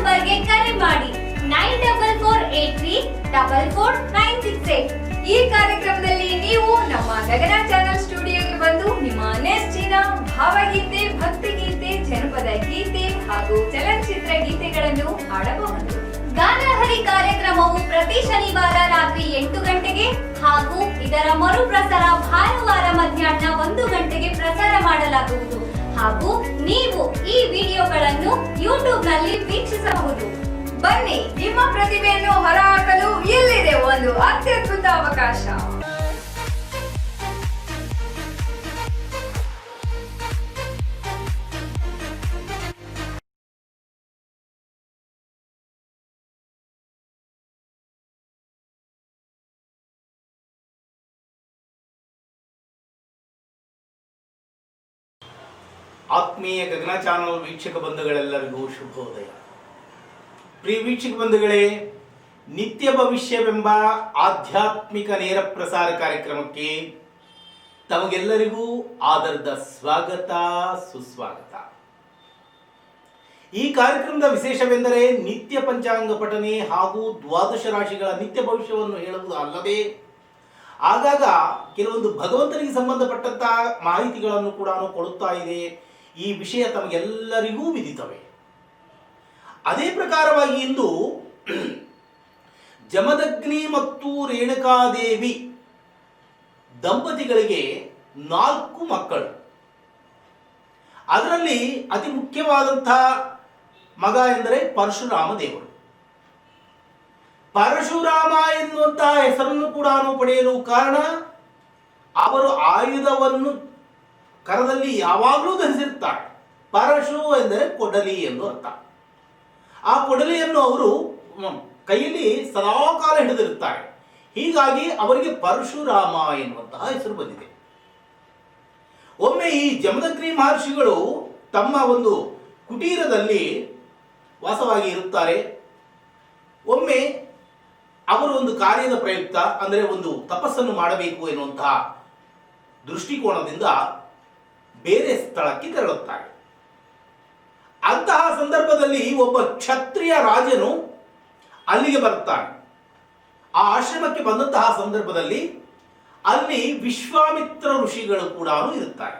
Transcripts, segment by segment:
ನಂಬರ್ಗೆ ಕರೆ ಮಾಡಿ 9448344968. ಈ ಕಾರ್ಯಕ್ರಮದಲ್ಲಿ ನೀವು ನಮ್ಮ ಗಗನ ಚಾನೆಲ್ ಸ್ಟುಡಿಯೋಗೆ ಬಂದು ನಿಮ್ಮ ನೆಚ್ಚಿನ ಭಾವಗೀತೆ, ಭಕ್ತಿಗೀತೆ, ಜನಪದ ಗೀತೆ ಹಾಗೂ ಚಲನಚಿತ್ರ ಗೀತೆಗಳನ್ನು ಹಾಡಬಹುದು. ಗಾನಹರಿ ಕಾರ್ಯಕ್ರಮವು ಪ್ರತಿ ಶನಿವಾರ ರಾತ್ರಿ 8 ಗಂಟೆಗೆ ಹಾಗೂ ಇದರ ಮರುಪ್ರಸಾರ ಭಾನುವಾರ ಮಧ್ಯಾಹ್ನ 1 ಗಂಟೆಗೆ ಪ್ರಸಾರ ಮಾಡಲಾಗುವುದು ಹಾಗೂ ನೀವು ಈ ವಿಡಿಯೋಗಳನ್ನು ಯೂಟ್ಯೂಬ್ನಲ್ಲಿ ವೀಕ್ಷಿಸಬಹುದು. ಬನ್ನಿ, ನಿಮ್ಮ ಪ್ರತಿಭೆಯನ್ನು ಹೊರಹಾಕಲು ಇಲ್ಲಿದೆ ಒಂದು ಅತ್ಯದ್ಭುತ ಅವಕಾಶ. ಆತ್ಮೀಯ ಗಗನ ಚಾನಲ್ ವೀಕ್ಷಕ ಬಂಧುಗಳೆಲ್ಲರಿಗೂ ಶುಭೋದಯ. ಪ್ರಿಯ ವೀಕ್ಷಕ ಬಂಧುಗಳೇ, ನಿತ್ಯ ಭವಿಷ್ಯವೆಂಬ ಆಧ್ಯಾತ್ಮಿಕ ನೇರ ಪ್ರಸಾರ ಕಾರ್ಯಕ್ರಮಕ್ಕೆ ತಮಗೆಲ್ಲರಿಗೂ ಆದರದ ಸ್ವಾಗತ, ಸುಸ್ವಾಗತ. ಈ ಕಾರ್ಯಕ್ರಮದ ವಿಶೇಷವೆಂದರೆ ನಿತ್ಯ ಪಂಚಾಂಗ ಪಠನೆ ಹಾಗೂ ದ್ವಾದಶ ರಾಶಿಗಳ ನಿತ್ಯ ಭವಿಷ್ಯವನ್ನು ಹೇಳುವುದು ಅಲ್ಲದೆ ಆಗಾಗ ಕೆಲವೊಂದು ಭಗವಂತನಿಗೆ ಸಂಬಂಧಪಟ್ಟಂತಹ ಮಾಹಿತಿಗಳನ್ನು ಕೂಡ ಕೊಡುತ್ತಾ ಇದೆ. ಈ ವಿಷಯ ತಮಗೆಲ್ಲರಿಗೂ ವಿದಿತವೇ. ಅದೇ ಪ್ರಕಾರವಾಗಿ ಇಂದು ಜಮದಗ್ನಿ ಮತ್ತು ರೇಣುಕಾದೇವಿ ದಂಪತಿಗಳಿಗೆ 4 ಮಕ್ಕಳು. ಅದರಲ್ಲಿ ಅತಿ ಮುಖ್ಯವಾದಂತಹ ಮಗ ಎಂದರೆ ಪರಶುರಾಮ ದೇವರು. ಪರಶುರಾಮ ಎನ್ನುವಂತಹ ಹೆಸರನ್ನು ಕೂಡ ಪಡೆಯಲು ಕಾರಣ, ಅವರು ಆಯುಧವನ್ನು ಕರದಲ್ಲಿ ಯಾವಾಗಲೂ ಧರಿಸಿರ್ತಾರೆ. ಪರಶು ಎಂದರೆ ಕೊಡಲಿ ಎಂದು ಅರ್ಥ. ಆ ಕೊಡಲಿಯನ್ನು ಅವರು ಕೈಯಲ್ಲಿ ಸದಾಕಾಲ ಹಿಡಿದಿರುತ್ತಾರೆ. ಹೀಗಾಗಿ ಅವರಿಗೆ ಪರಶುರಾಮ ಎನ್ನುವಂತಹ ಹೆಸರು ಬಂದಿದೆ. ಒಮ್ಮೆ ಈ ಜಮದಗ್ನಿ ಮಹರ್ಷಿಗಳು ತಮ್ಮ ಒಂದು ಕುಟೀರದಲ್ಲಿ ವಾಸವಾಗಿ ಇರುತ್ತಾರೆ. ಒಮ್ಮೆ ಅವರು ಒಂದು ಕಾರ್ಯದ ಪ್ರಯುಕ್ತ, ಅಂದರೆ ಒಂದು ತಪಸ್ಸನ್ನು ಮಾಡಬೇಕು ಎನ್ನುವಂತಹ ದೃಷ್ಟಿಕೋನದಿಂದ ಬೇರೆ ಸ್ಥಳಕ್ಕೆ ತೆರಳುತ್ತಾರೆ. ಅಂತಹ ಸಂದರ್ಭದಲ್ಲಿ ಒಬ್ಬ ಕ್ಷತ್ರಿಯ ರಾಜನು ಅಲ್ಲಿಗೆ ಬರುತ್ತಾನೆ. ಆ ಆಶ್ರಮಕ್ಕೆ ಬಂದಂತಹ ಸಂದರ್ಭದಲ್ಲಿ ಅಲ್ಲಿ ವಿಶ್ವಾಮಿತ್ರ ಋಷಿಗಳು ಕೂಡ ಇರುತ್ತಾರೆ.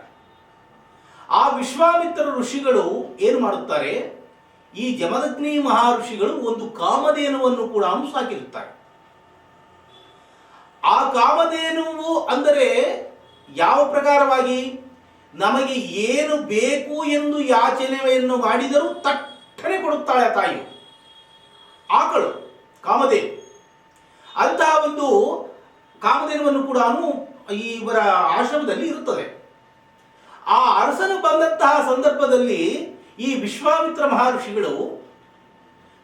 ಆ ವಿಶ್ವಾಮಿತ್ರ ಋಷಿಗಳು ಏನು ಮಾಡುತ್ತಾರೆ, ಈ ಜಮದಗ್ನಿ ಮಹರ್ಷಿಗಳು ಒಂದು ಕಾಮಧೇನುವನ್ನು ಕೂಡ ಸಾಕಿರುತ್ತಾರೆ. ಆ ಕಾಮಧೇನುವು ಅಂದರೆ ಯಾವ ಪ್ರಕಾರವಾಗಿ, ನಮಗೆ ಏನು ಬೇಕು ಎಂದು ಯಾಚನೆಯನ್ನು ಮಾಡಿದರೂ ತಟ್ಟನೆ ಕೊಡುತ್ತಾಳೆ ತಾಯಿ. ಆಕಳು ಕಾಮಧೇನು. ಅಂತಹ ಒಂದು ಕಾಮಧೇನುವನ್ನು ಕೂಡ ಇವರ ಆಶ್ರಮದಲ್ಲಿ ಇರುತ್ತದೆ. ಆ ಅರಸನು ಬಂದಂತಹ ಸಂದರ್ಭದಲ್ಲಿ ಈ ವಿಶ್ವಾಮಿತ್ರ ಮಹರ್ಷಿಗಳು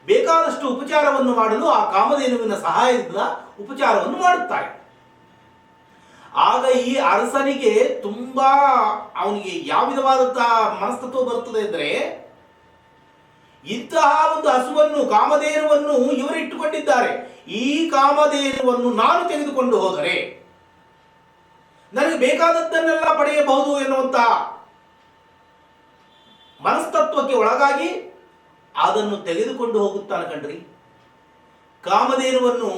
ಬೇಕಾದಷ್ಟು ಉಪಚಾರವನ್ನು ಮಾಡಲು ಆ ಕಾಮಧೇನುವಿನ ಸಹಾಯದಿಂದ ಉಪಚಾರವನ್ನು ಮಾಡುತ್ತಾರೆ. ಆಗ ಈ ಅರಸನಿಗೆ ತುಂಬಾ ಅವನಿಗೆ ಯಾವ ವಿಧವಾದಂತಹ ಮನಸ್ತತ್ವ ಬರುತ್ತದೆ ಅಂದರೆ, ಇಂತಹ ಒಂದು ಹಸುವನ್ನು, ಕಾಮಧೇನುವನ್ನು ಇವರು ಇಟ್ಟುಕೊಂಡಿದ್ದಾರೆ, ಈ ಕಾಮಧೇನುವನ್ನು ನಾನು ತೆಗೆದುಕೊಂಡು ಹೋದರೆ ನನಗೆ ಬೇಕಾದದ್ದನ್ನೆಲ್ಲ ಪಡೆಯಬಹುದು ಎನ್ನುವಂತಹ ಮನಸ್ತತ್ವಕ್ಕೆ ಒಳಗಾಗಿ ಅದನ್ನು ತೆಗೆದುಕೊಂಡು ಹೋಗುತ್ತಾನೆ ಕಣ್ರಿ. ಕಾಮಧೇನುವನ್ನು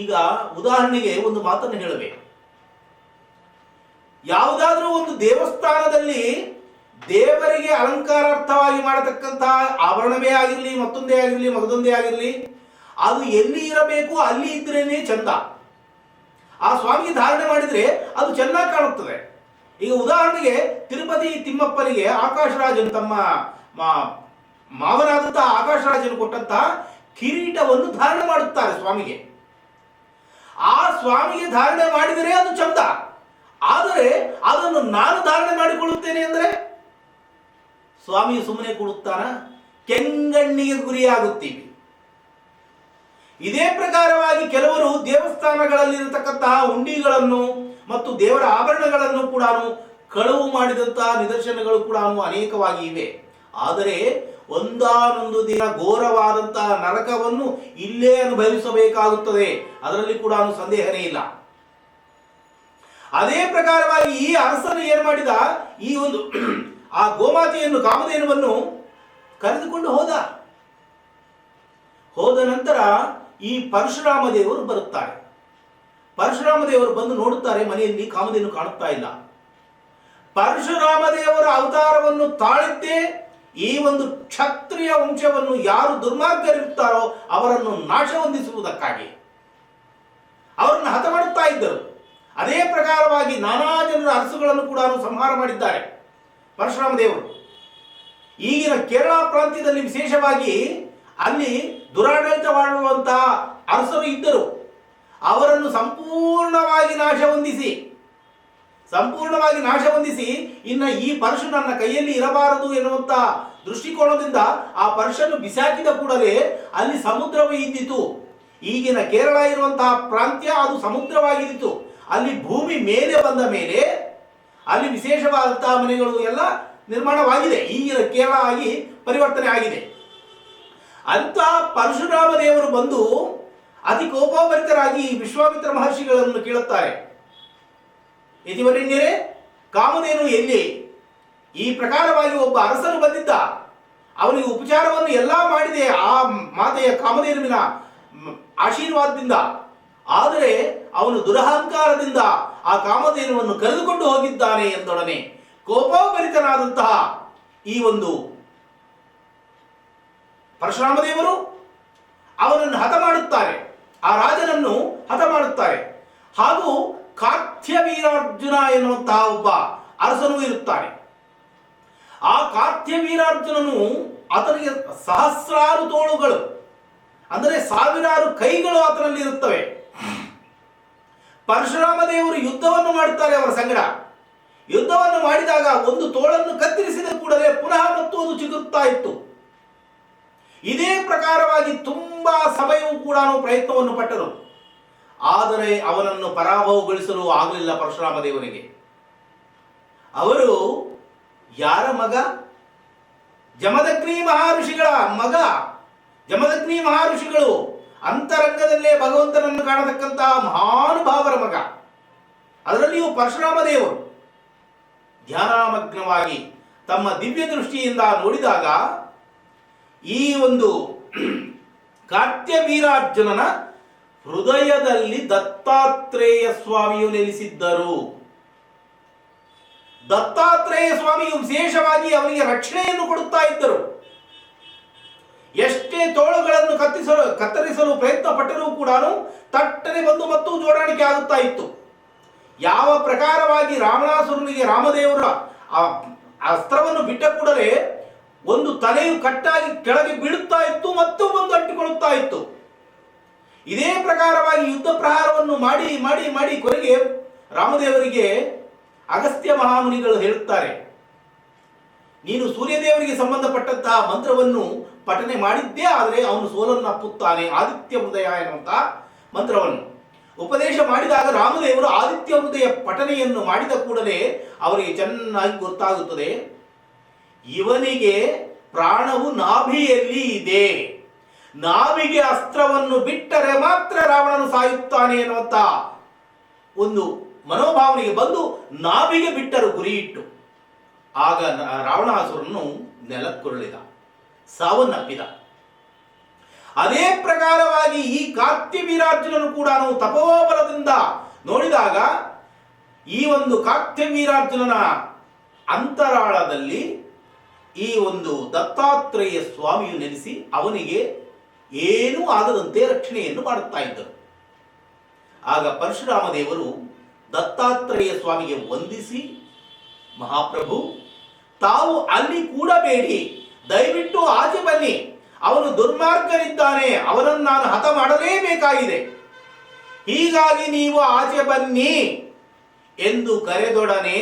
ಈಗ ಉದಾಹರಣೆಗೆ ಒಂದು ಮಾತನ್ನು ಹೇಳಬೇಕು. ಯಾವುದಾದ್ರೂ ಒಂದು ದೇವಸ್ಥಾನದಲ್ಲಿ ದೇವರಿಗೆ ಅಲಂಕಾರಾರ್ಥವಾಗಿ ಮಾಡತಕ್ಕಂತಹ ಆಭರಣವೇ ಆಗಿರಲಿ, ಮತ್ತೊಂದೇ ಆಗಿರಲಿ, ಮಗದೊಂದೇ ಆಗಿರಲಿ, ಅದು ಎಲ್ಲಿ ಇರಬೇಕು ಅಲ್ಲಿ ಇದ್ರೇನೆ ಚಂದ. ಆ ಸ್ವಾಮಿಗೆ ಧಾರಣೆ ಮಾಡಿದರೆ ಅದು ಚೆನ್ನಾಗಿ ಕಾಣುತ್ತದೆ. ಈಗ ಉದಾಹರಣೆಗೆ ತಿರುಪತಿ ತಿಮ್ಮಪ್ಪನಿಗೆ ಆಕಾಶರಾಜನು ತಮ್ಮ ಮಾವನಾದಂತಹ ಆಕಾಶರಾಜನು ಕೊಟ್ಟಂತಹ ಕಿರೀಟವನ್ನು ಧಾರಣೆ ಮಾಡುತ್ತಾರೆ ಸ್ವಾಮಿಗೆ. ಆ ಸ್ವಾಮಿಗೆ ಧಾರಣೆ ಮಾಡಿದರೆ ಅದು ಚಂದ. ಆದರೆ ಅದನ್ನು ನಾನು ಧಾರಣೆ ಮಾಡಿಕೊಳ್ಳುತ್ತೇನೆ ಅಂದರೆ ಸ್ವಾಮಿ ಸುಮ್ಮನೆ ಕೊಡುತ್ತಾನ, ಕೆಂಗಣ್ಣಿಗೆ ಗುರಿಯಾಗುತ್ತೀವಿ. ಇದೇ ಪ್ರಕಾರವಾಗಿ ಕೆಲವರು ದೇವಸ್ಥಾನಗಳಲ್ಲಿರತಕ್ಕಂತಹ ಹುಂಡಿಗಳನ್ನು ಮತ್ತು ದೇವರ ಆಭರಣಗಳನ್ನು ಕೂಡ ಕಳವು ಮಾಡಿದಂತಹ ನಿದರ್ಶನಗಳು ಕೂಡ ಅನೇಕವಾಗಿ ಇವೆ. ಆದರೆ ಒಂದಾನೊಂದು ದಿನ ಘೋರವಾದಂತಹ ನರಕವನ್ನು ಇಲ್ಲೇ ಅನುಭವಿಸಬೇಕಾಗುತ್ತದೆ, ಅದರಲ್ಲಿ ಕೂಡ ಸಂದೇಹನೇ ಇಲ್ಲ. ಅದೇ ಪ್ರಕಾರವಾಗಿ ಈ ಅರಸನು ಏನು ಮಾಡಿದ, ಈ ಒಂದು ಆ ಗೋಮಾತೆಯನ್ನು, ಕಾಮಧೇನುವನ್ನು ಕರೆದುಕೊಂಡು ಹೋದ. ಹೋದ ನಂತರ ಈ ಪರಶುರಾಮ ದೇವರು ಬರುತ್ತಾರೆ. ಪರಶುರಾಮ ದೇವರು ಬಂದು ನೋಡುತ್ತಾರೆ, ಮನೆಯಲ್ಲಿ ಕಾಮಧೇನು ಕಾಣುತ್ತಾ ಇಲ್ಲ. ಪರಶುರಾಮ ದೇವರ ಅವತಾರವನ್ನು ತಾಳಿದ್ದೇ ಈ ಒಂದು ಕ್ಷತ್ರಿಯ ವಂಶವನ್ನು ಯಾರು ದುರ್ಮಾರ್ಗರಿರುತ್ತಾರೋ ಅವರನ್ನು ನಾಶ ಹೊಂದಿಸುವುದಕ್ಕಾಗಿ ಅವರನ್ನು ಹತ ಮಾಡುತ್ತಾ ಇದ್ದರು. ಅದೇ ಪ್ರಕಾರವಾಗಿ ನಾನಾ ಜನರ ಅರಸುಗಳನ್ನು ಕೂಡ ಸಂಹಾರ ಮಾಡಿದ್ದಾರೆ ಪರಶುರಾಮ ದೇವರು. ಈಗಿನ ಕೇರಳ ಪ್ರಾಂತ್ಯದಲ್ಲಿ ವಿಶೇಷವಾಗಿ ಅಲ್ಲಿ ದುರಾಡಳಿತವಾಡುವಂತಹ ಅರಸರು ಇದ್ದರು. ಅವರನ್ನು ಸಂಪೂರ್ಣವಾಗಿ ನಾಶ ಹೊಂದಿಸಿ ಇನ್ನು ಈ ಪರಶು ನನ್ನ ಕೈಯಲ್ಲಿ ಇರಬಾರದು ಎನ್ನುವಂತ ದೃಷ್ಟಿಕೋನದಿಂದ ಆ ಪರಶನ್ನು ಬಿಸಾಕಿದ ಕೂಡಲೇ ಅಲ್ಲಿ ಸಮುದ್ರವೇ ಇದ್ದಿತು. ಈಗಿನ ಕೇರಳ ಇರುವಂತಹ ಪ್ರಾಂತ್ಯ ಅದು ಸಮುದ್ರವಾಗಿದ್ದಿತು. ಅಲ್ಲಿ ಭೂಮಿ ಮೇಲೆ ಬಂದ ಮೇಲೆ ಅಲ್ಲಿ ವಿಶೇಷವಾದಂತಹ ಮನೆಗಳು ಎಲ್ಲ ನಿರ್ಮಾಣವಾಗಿದೆ. ಈಗಿನ ಕೇರಳ ಆಗಿ ಪರಿವರ್ತನೆ ಆಗಿದೆ. ಅಂತ ಪರಶುರಾಮ ದೇವರು ಬಂದು ಅತಿ ಕೋಪಭರಿತರಾಗಿ ವಿಶ್ವಾಮಿತ್ರ ಮಹರ್ಷಿಗಳನ್ನು ಕೇಳುತ್ತಾರೆ, ಯತಿವರೇಣ್ಯರೇ, ಕಾಮಧೇನು ಎಲ್ಲಿ? ಈ ಪ್ರಕಾರವಾಗಿ ಒಬ್ಬ ಅರಸನು ಬಂದಿದ್ದ, ಅವನಿಗೆ ಉಪಚಾರವನ್ನು ಎಲ್ಲ ಮಾಡಿದೆ ಆ ಮಾತೆಯ ಕಾಮಧೇನುವಿನ ಆಶೀರ್ವಾದದಿಂದ. ಆದರೆ ಅವನು ದುರಹಂಕಾರದಿಂದ ಆ ಕಾಮಧೇನುವನ್ನು ಕರೆದುಕೊಂಡು ಹೋಗಿದ್ದಾನೆ ಎಂದೊಡನೆ ಕೋಪಭರಿತನಾದಂತಹ ಈ ಒಂದು ಪರಶುರಾಮ ದೇವರು ಅವನನ್ನು ಹತ ಮಾಡುತ್ತಾರೆ, ಆ ರಾಜನನ್ನು ಹತ ಮಾಡುತ್ತಾರೆ. ಹಾಗೂ ಕಾರ್ತ್ಯವೀರಾರ್ಜುನ ಎನ್ನುವಂತಹ ಒಬ್ಬ ಅರಸನೂ ಇರುತ್ತಾನೆ. ಆ ಕಾರ್ತ್ಯವೀರಾರ್ಜುನನು ಆತನಿಗೆ ಸಹಸ್ರಾರು ತೋಳುಗಳು, ಅಂದರೆ ಸಾವಿರಾರು ಕೈಗಳು ಆತನಲ್ಲಿ ಇರುತ್ತವೆ. ಪರಶುರಾಮ ದೇವರು ಯುದ್ಧವನ್ನು ಮಾಡುತ್ತಾರೆ ಅವರ ಸಂಗಡ. ಯುದ್ಧವನ್ನು ಮಾಡಿದಾಗ ಒಂದು ತೋಳನ್ನು ಕತ್ತರಿಸಿದ ಕೂಡಲೇ ಪುನಃ ಮತ್ತು ಅದು ಚಿಗುರುತ್ತಾ ಇತ್ತು. ಇದೇ ಪ್ರಕಾರವಾಗಿ ತುಂಬಾ ಸಮಯವೂ ಕೂಡ ಪ್ರಯತ್ನವನ್ನು ಪಟ್ಟರು. ಆದರೆ ಅವನನ್ನು ಪರಾಭವಗೊಳಿಸಲು ಆಗಲಿಲ್ಲ ಪರಶುರಾಮ ದೇವರಿಗೆ. ಅವರು ಯಾರ ಮಗ? ಜಮದಗ್ನಿ ಮಹರ್ಷಿಗಳ ಮಗ. ಜಮದಗ್ನಿ ಮಹರ್ಷಿಗಳು ಅಂತರಂಗದಲ್ಲೇ ಭಗವಂತನನ್ನು ಕಾಣತಕ್ಕಂತಹ ಮಹಾನುಭಾವರ ಮಗ. ಅದರಲ್ಲಿಯೂ ಪರಶುರಾಮ ದೇವರು ಧ್ಯಾನಮಗ್ನವಾಗಿ ತಮ್ಮ ದಿವ್ಯ ದೃಷ್ಟಿಯಿಂದ ನೋಡಿದಾಗ ಈ ಒಂದು ಕಾರ್ತ್ಯವೀರಾರ್ಜುನನ ಹೃದಯದಲ್ಲಿ ದತ್ತಾತ್ರೇಯ ಸ್ವಾಮಿಯು ನೆಲೆಸಿದ್ದರು. ದತ್ತಾತ್ರೇಯ ಸ್ವಾಮಿಯು ವಿಶೇಷವಾಗಿ ಅವನಿಗೆ ರಕ್ಷಣೆಯನ್ನು ಕೊಡುತ್ತಾ ಇದ್ದರು. ಎಷ್ಟೇ ತೋಳುಗಳನ್ನು ಕತ್ತರಿಸಲು ಪ್ರಯತ್ನ ಪಟ್ಟರೂ ಕೂಡ ತಟ್ಟನೆ ಬಂದು ಮತ್ತು ಜೋಡಾಣಿಕೆ ಆಗುತ್ತಾ ಇತ್ತು. ಯಾವ ಪ್ರಕಾರವಾಗಿ ರಾವಣಾಸುರನಿಗೆ ರಾಮದೇವರ ಅಸ್ತ್ರವನ್ನು ಬಿಟ್ಟ ಕೂಡಲೇ ಒಂದು ತಲೆಯು ಕಟ್ಟಾಗಿ ಕೆಳಗೆ ಬೀಳುತ್ತಾ ಇತ್ತು ಮತ್ತು ಬಂದು ಅಂಟಿಕೊಳ್ಳುತ್ತಾ ಇತ್ತು. ಇದೇ ಪ್ರಕಾರವಾಗಿ ಯುದ್ಧ ಪ್ರಹಾರವನ್ನು ಮಾಡಿ ಮಾಡಿ ಮಾಡಿ ಕೊನೆಗೆ ರಾಮದೇವರಿಗೆ ಅಗಸ್ತ್ಯ ಮಹಾಮುನಿಗಳು ಹೇಳುತ್ತಾರೆ, ನೀನು ಸೂರ್ಯದೇವರಿಗೆ ಸಂಬಂಧಪಟ್ಟಂತಹ ಮಂತ್ರವನ್ನು ಪಠನೆ ಮಾಡಿದ್ದೇ ಆದರೆ ಅವನು ಸೋಲನ್ನು ಅಪ್ಪುತ್ತಾನೆ. ಆದಿತ್ಯ ಹೃದಯ ಎನ್ನುವಂತಹ ಮಂತ್ರವನ್ನು ಉಪದೇಶ ಮಾಡಿದಾಗ ರಾಮದೇವರು ಆದಿತ್ಯ ಹೃದಯ ಪಠನೆಯನ್ನು ಮಾಡಿದ ಕೂಡಲೇ ಅವರಿಗೆ ಚೆನ್ನಾಗಿ ಗೊತ್ತಾಗುತ್ತದೆ, ಇವನಿಗೆ ಪ್ರಾಣವು ನಾಭಿಯಲ್ಲಿ ಇದೆ, ನಾಭಿಗೆ ಅಸ್ತ್ರವನ್ನು ಬಿಟ್ಟರೆ ಮಾತ್ರ ರಾವಣನು ಸಾಯುತ್ತಾನೆ ಎನ್ನುವಂತ ಒಂದು ಮನೋಭಾವನೆಗೆ ಬಂದು ನಾಭಿಗೆ ಬಿಟ್ಟರು ಗುರಿ ಇಟ್ಟು. ಆಗ ರಾವಣಾಸುರನು ನೆಲಕ್ಕುರುಳಿದ, ಸಾವನ್ನಪ್ಪಿದ. ಅದೇ ಪ್ರಕಾರವಾಗಿ ಈ ಕಾರ್ತ್ಯವೀರಾರ್ಜುನನು ಕೂಡ ತಪೋಬಲದಿಂದ ನೋಡಿದಾಗ ಈ ಒಂದು ಕಾರ್ತ್ಯವೀರಾರ್ಜುನನ ಅಂತರಾಳದಲ್ಲಿ ಈ ಒಂದು ದತ್ತಾತ್ರೇಯ ಸ್ವಾಮಿಯು ನೆಲೆಸಿ ಅವನಿಗೆ ಏನೂ ಆಗದಂತೆ ರಕ್ಷಣೆಯನ್ನು ಮಾಡುತ್ತಾ ಇದ್ದರು. ಆಗ ಪರಶುರಾಮ ದೇವರು ದತ್ತಾತ್ರೇಯ ಸ್ವಾಮಿಗೆ ವಂದಿಸಿ, ಮಹಾಪ್ರಭು, ತಾವು ಅಲ್ಲಿ ಕೂಡಬೇಡಿ, ದಯವಿಟ್ಟು ಆಚೆ ಬನ್ನಿ, ಅವನು ದುರ್ಮಾರ್ಗನಿದ್ದಾನೆ, ಅವನನ್ನು ನಾನು ಹತ ಮಾಡಲೇಬೇಕಾಗಿದೆ, ಹೀಗಾಗಿ ನೀವು ಆಚೆ ಬನ್ನಿ ಎಂದು ಕರೆದೊಡನೆ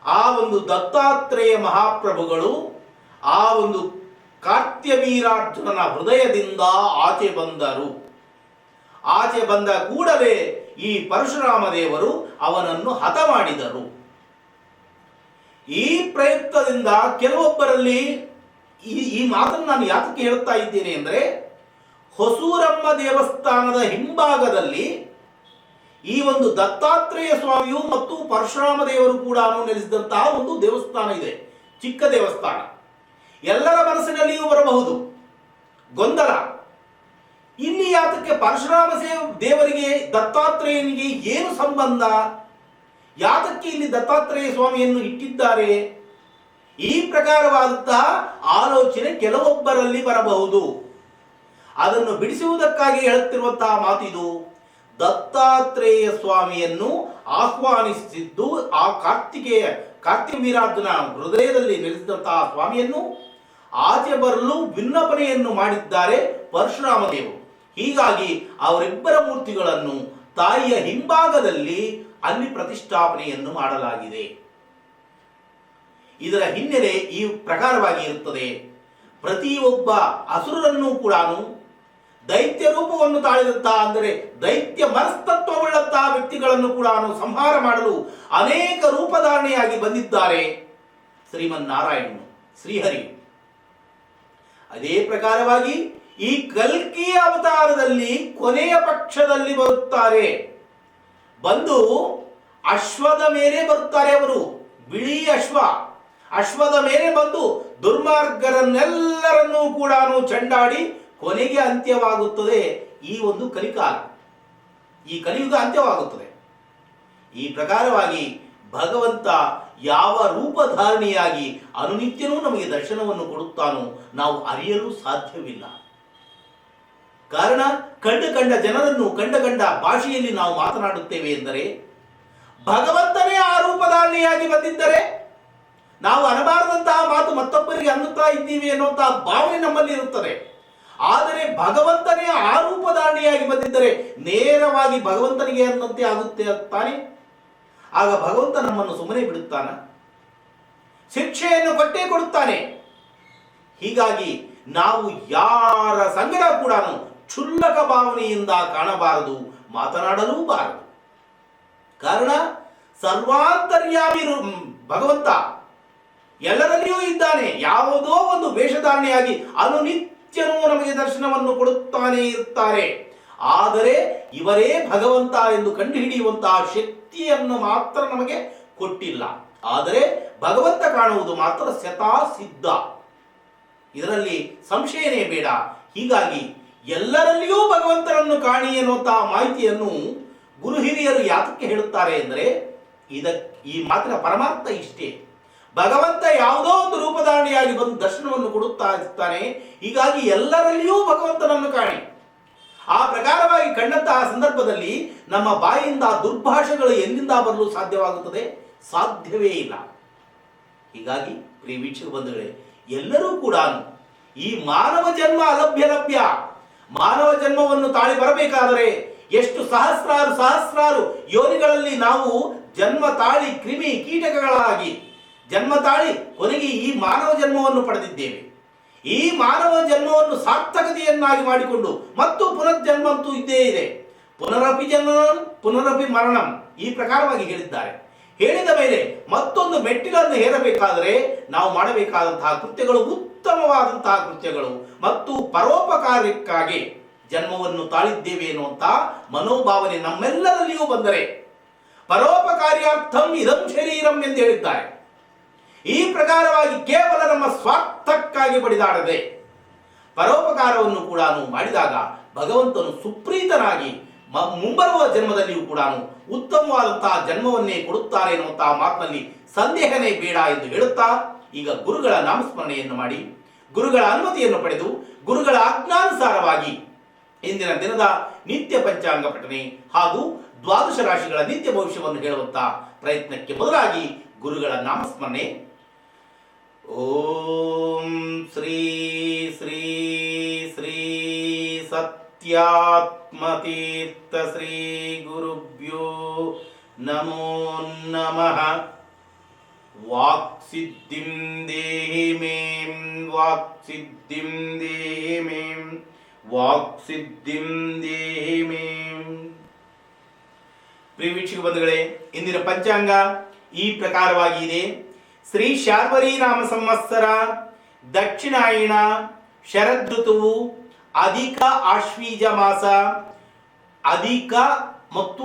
ಆ ಒಂದು ದತ್ತಾತ್ರೇಯ ಮಹಾಪ್ರಭುಗಳು ಆ ಒಂದು ಕಾರ್ತ್ಯವೀರಾರ್ಜುನನ ಹೃದಯದಿಂದ ಆಚೆ ಬಂದರು. ಆಚೆ ಬಂದ ಕೂಡಲೇ ಈ ಪರಶುರಾಮ ದೇವರು ಅವನನ್ನು ಹತ ಮಾಡಿದರು. ಈ ಪ್ರಯತ್ನದಿಂದ ಕೆಲವೊಬ್ಬರಲ್ಲಿ ಈ ಮಾತನ್ನು ನಾನು ಯಾತಕ್ಕೆ ಹೇಳುತ್ತಾ ಇದ್ದೇನೆ ಅಂದರೆ, ಹೊಸೂರಮ್ಮ ದೇವಸ್ಥಾನದ ಹಿಂಭಾಗದಲ್ಲಿ ಈ ಒಂದು ದತ್ತಾತ್ರೇಯ ಸ್ವಾಮಿಯು ಮತ್ತು ಪರಶುರಾಮ ದೇವರು ಕೂಡ ನೆಲೆಸಿದಂತಹ ಒಂದು ದೇವಸ್ಥಾನ ಇದೆ, ಚಿಕ್ಕ ದೇವಸ್ಥಾನ. ಎಲ್ಲರ ಮನಸ್ಸಿನಲ್ಲಿಯೂ ಬರಬಹುದು ಗೊಂದಲ, ಇಲ್ಲಿ ಯಾತಕ್ಕೆ ಪರಶುರಾಮ ದೇವರಿಗೆ ದತ್ತಾತ್ರೇಯನಿಗೆ ಏನು ಸಂಬಂಧ? ಯಾತಕ್ಕೆ ಇಲ್ಲಿ ದತ್ತಾತ್ರೇಯ ಸ್ವಾಮಿಯನ್ನು ಇಟ್ಟಿದ್ದಾರೆ? ಈ ಪ್ರಕಾರವಾದಂತಹ ಆಲೋಚನೆ ಕೆಲವೊಬ್ಬರಲ್ಲಿ ಬರಬಹುದು. ಅದನ್ನು ಬಿಡಿಸುವುದಕ್ಕಾಗಿ ಹೇಳುತ್ತಿರುವಂತಹ ಮಾತಿದು. ದತ್ತಾತ್ರೇಯ ಸ್ವಾಮಿಯನ್ನು ಆಹ್ವಾನಿಸಿದ್ದು ಆ ಕಾರ್ತಿಕ ವೀರಾರ್ಜುನ ಹೃದಯದಲ್ಲಿ ನೆಲೆಸಿದಂತಹ ಸ್ವಾಮಿಯನ್ನು ಆಚೆ ಬರಲು ವಿನ್ನಪನೆಯನ್ನು ಮಾಡಿದ್ದಾರೆ ಪರಶುರಾಮ ದೇವರು. ಹೀಗಾಗಿ ಅವರಿಬ್ಬರ ಮೂರ್ತಿಗಳನ್ನು ತಾಯಿಯ ಹಿಂಭಾಗದಲ್ಲಿ ಅಲ್ಲಿ ಪ್ರತಿಷ್ಠಾಪನೆಯನ್ನು ಮಾಡಲಾಗಿದೆ. ಇದರ ಹಿನ್ನೆಲೆ ಈ ಪ್ರಕಾರವಾಗಿ ಇರುತ್ತದೆ. ಪ್ರತಿಯೊಬ್ಬ ಅಸುರರನ್ನು ಕೂಡ ದೈತ್ಯ ರೂಪವನ್ನು ತಾಳಿದಂತಹ, ಅಂದರೆ ದೈತ್ಯ ಮನಸ್ತತ್ವವುಳ್ಳಂತಹ ವ್ಯಕ್ತಿಗಳನ್ನು ಕೂಡ ಸಂಹಾರ ಮಾಡಲು ಅನೇಕ ರೂಪಧಾರಣೆಯಾಗಿ ಬಂದಿದ್ದಾರೆ ಶ್ರೀಮನ್ನಾರಾಯಣನು, ಶ್ರೀಹರಿ. ಅದೇ ಪ್ರಕಾರವಾಗಿ ಈ ಕಲ್ಕಿ ಅವತಾರದಲ್ಲಿ ಕೊನೆಯ ಪಕ್ಷದಲ್ಲಿ ಬರುತ್ತಾರೆ. ಬಂದು ಅಶ್ವದ ಮೇಲೆ ಬರುತ್ತಾರೆ. ಅವರು ಬಿಳಿ ಅಶ್ವದ ಮೇಲೆ ಬಂದು ದುರ್ಮಾರ್ಗರನ್ನೆಲ್ಲರನ್ನೂ ಕೂಡ ಚಂಡಾಡಿ ಕೊನೆಗೆ ಅಂತ್ಯವಾಗುತ್ತದೆ ಈ ಒಂದು ಕಲಿಕಾಲ. ಈ ಕಲಿಯುಗ ಅಂತ್ಯವಾಗುತ್ತದೆ. ಈ ಪ್ರಕಾರವಾಗಿ ಭಗವಂತ ಯಾವ ರೂಪಧಾರಣಿಯಾಗಿ ಅನುನಿತ್ಯನೂ ನಮಗೆ ದರ್ಶನವನ್ನು ಕೊಡುತ್ತಾನೋ ನಾವು ಅರಿಯಲು ಸಾಧ್ಯವಿಲ್ಲ. ಕಾರಣ, ಕಂಡ ಜನರನ್ನು ಕಂಡ ಭಾಷೆಯಲ್ಲಿ ನಾವು ಮಾತನಾಡುತ್ತೇವೆ ಎಂದರೆ ಭಗವಂತನೇ ಆ ರೂಪಧಾರಣೆಯಾಗಿ ಬಂದಿದ್ದರೆ ನಾವು ಅನ್ನಬಾರದಂತಹ ಮಾತು ಮತ್ತೊಬ್ಬರಿಗೆ ಅನ್ನುತ್ತಾ ಇದ್ದೀವಿ ಎನ್ನುವಂತಹ ಭಾವನೆ ನಮ್ಮಲ್ಲಿ ಇರುತ್ತದೆ. ಆದರೆ ಭಗವಂತನೇ ಆ ರೂಪಧಾರಣೆಯಾಗಿ ಬಂದಿದ್ದರೆ ನೇರವಾಗಿ ಭಗವಂತನಿಗೆ ಅನ್ನಂತೆ ಆಗುತ್ತೆ ತಾನೆ. ಆಗ ಭಗವಂತ ನಮ್ಮನ್ನು ಸುಮ್ಮನೆ ಬಿಡುತ್ತಾನ? ಶಿಕ್ಷೆಯನ್ನು ಕೊಟ್ಟೇ ಕೊಡುತ್ತಾನೆ. ಹೀಗಾಗಿ ನಾವು ಯಾರ ಸಂಗಡ ಕೂಡ ಕ್ಷುಲ್ಲಕ ಭಾವನೆಯಿಂದ ಕಾಣಬಾರದು, ಮಾತನಾಡಲೂಬಾರದು. ಕಾರಣ, ಸರ್ವಾಂತರ್ಯಾಮಿ ಭಗವಂತ ಎಲ್ಲರಲ್ಲಿಯೂ ಇದ್ದಾನೆ. ಯಾವುದೋ ಒಂದು ವೇಷಧಾರಣೆಯಾಗಿ ಅನುನಿತ್ಯನೂ ನಮಗೆ ದರ್ಶನವನ್ನು ಕೊಡುತ್ತಾನೆ ಇರುತ್ತಾರೆ. ಆದರೆ ಇವರೇ ಭಗವಂತ ಎಂದು ಕಂಡುಹಿಡಿಯುವಂತಹ ಶಕ್ತಿಯನ್ನು ಮಾತ್ರ ನಮಗೆ ಕೊಟ್ಟಿಲ್ಲ. ಆದರೆ ಭಗವಂತ ಕಾಣುವುದು ಮಾತ್ರ ಶತಾ ಸಿದ್ಧ, ಇದರಲ್ಲಿ ಸಂಶಯನೇ ಬೇಡ. ಹೀಗಾಗಿ ಎಲ್ಲರಲ್ಲಿಯೂ ಭಗವಂತನನ್ನು ಕಾಣಿ ಎನ್ನುವಂತಹ ಮಾಹಿತಿಯನ್ನು ಗುರು ಹಿರಿಯರು ಯಾತಕ್ಕೆ ಹೇಳುತ್ತಾರೆ ಎಂದರೆ ಈ ಮಾತಿನ ಪರಮಾರ್ಥ ಇಷ್ಟೇ. ಭಗವಂತ ಯಾವುದೋ ಒಂದು ರೂಪಧಾರಣೆಯಾಗಿ ಬಂದು ದರ್ಶನವನ್ನು ಕೊಡುತ್ತಾ ಇರ್ತಾನೆ. ಹೀಗಾಗಿ ಎಲ್ಲರಲ್ಲಿಯೂ ಭಗವಂತನನ್ನು ಕಾಣಿ. ಆ ಪ್ರಕಾರವಾಗಿ ಕಂಡಂತಹ ಸಂದರ್ಭದಲ್ಲಿ ನಮ್ಮ ಬಾಯಿಯಿಂದ ದುರ್ಭಾಷೆಗಳು ಎಲ್ಲಿಂದ ಬರಲು ಸಾಧ್ಯವಾಗುತ್ತದೆ? ಸಾಧ್ಯವೇ ಇಲ್ಲ. ಹೀಗಾಗಿ ಪ್ರಿಯ ವೀಕ್ಷಕ ಬಂಧುಗಳೇ, ಎಲ್ಲರೂ ಕೂಡ ಈ ಮಾನವ ಜನ್ಮ ಅಲಭ್ಯ ಮಾನವ ಜನ್ಮವನ್ನು ತಾಳಿ ಬರಬೇಕಾದರೆ ಎಷ್ಟು ಸಹಸ್ರಾರು ಯೋನಿಗಳಲ್ಲಿ ನಾವು ಜನ್ಮ ತಾಳಿ ಕ್ರಿಮಿ ಕೀಟಕಗಳಾಗಿ ಜನ್ಮ ತಾಳಿ ಕೊನೆಗೆ ಈ ಮಾನವ ಜನ್ಮವನ್ನು ಪಡೆದಿದ್ದೇವೆ. ಈ ಮಾನವ ಜನ್ಮವನ್ನು ಸಾರ್ಥಕತೆಯನ್ನಾಗಿ ಮಾಡಿಕೊಂಡು ಮತ್ತು ಪುನರ್ಜನ್ಮ ಅಂತೂ ಇದ್ದೇ ಇದೆ. ಪುನರಪಿ ಜನ್ಮಂ ಪುನರಪಿ ಮರಣಂ ಈ ಪ್ರಕಾರವಾಗಿ ಹೇಳಿದ್ದಾರೆ. ಹೇಳಿದ ಮೇಲೆ ಮತ್ತೊಂದು ಮೆಟ್ಟಿಲನ್ನು ಹೇರಬೇಕಾದರೆ ನಾವು ಮಾಡಬೇಕಾದಂತಹ ಕೃತ್ಯಗಳು ಉತ್ತಮವಾದಂತಹ ಕೃತ್ಯಗಳು ಮತ್ತು ಪರೋಪಕಾರಕ್ಕಾಗಿ ಜನ್ಮವನ್ನು ತಾಳಿದ್ದೇವೆ ಎನ್ನುವಂತಹ ಮನೋಭಾವನೆ ನಮ್ಮೆಲ್ಲರಲ್ಲಿಯೂ ಬಂದರೆ ಪರೋಪಕಾರ್ಯಾರ್ಥಂ ಇದಂ ಶರೀರಂ ಎಂದು ಹೇಳಿದ್ದಾರೆ. ಈ ಪ್ರಕಾರವಾಗಿ ಕೇವಲ ನಮ್ಮ ಸ್ವಾರ್ಥಕ್ಕಾಗಿ ಬಡಿದಾಡದೆ ಪರೋಪಕಾರವನ್ನು ಕೂಡ ಮಾಡಿದಾಗ ಭಗವಂತನು ಸುಪ್ರೀತನಾಗಿ ಮುಂಬರುವ ಜನ್ಮದಲ್ಲಿಯೂ ಕೂಡ ಉತ್ತಮವಾದಂತಹ ಜನ್ಮವನ್ನೇ ಕೊಡುತ್ತಾರೆ ಎನ್ನುವಂತಹ ಮಾತಿನಲ್ಲಿ ಸಂದೇಹನೇ ಬೇಡ ಎಂದು ಹೇಳುತ್ತಾ ಈಗ ಗುರುಗಳ ನಾಮಸ್ಮರಣೆಯನ್ನು ಮಾಡಿ ಗುರುಗಳ ಅನುಮತಿಯನ್ನು ಪಡೆದು ಗುರುಗಳ ಆಜ್ಞಾನುಸಾರವಾಗಿ ಇಂದಿನ ದಿನದ ನಿತ್ಯ ಪಂಚಾಂಗ ಪಠನೆ ಹಾಗೂ ದ್ವಾದಶ ರಾಶಿಗಳ ನಿತ್ಯ ಭವಿಷ್ಯವನ್ನು ಹೇಳುವಂತಹ ಪ್ರಯತ್ನಕ್ಕೆ ಮೊದಲಾಗಿ ಗುರುಗಳ ನಾಮಸ್ಮರಣೆ. ಓಂ ಶ್ರೀ ಶ್ರೀ ಶ್ರೀ ಸತ್ಯಾತ್ಮತೀರ್ಥ ಶ್ರೀ ಗುರುಭ್ಯೋ ನಮೋ ನಮಃ. ವಾಕ್ಸಿದ್ಧಿಂ ದೇಹಿ ಮೇಂ ವಾಕ್ಸಿದ್ಧಿಂ ದೇಹಿ ಮೇಂ ವಾಕ್ಸಿದ್ಧಿಂ ದೇಹಿ ಮೇಂ. ಪ್ರಿಯ ವೀಕ್ಷಕ ಬಂಧುಗಳೇ, ಇಂದಿನ ಪಂಚಾಂಗ ಈ ಪ್ರಕಾರವಾಗಿ ಇದೆ. ಶ್ರೀ ಶಾರ್ವರಿ ನಾಮ ಸಂವತ್ಸರ, ದಕ್ಷಿಣಾಯಣ, ಶರದೃತುವು, ಅಧಿಕ ಆಶ್ವೀಜ ಮಾಸ, ಅಧಿಕ ಮತ್ತು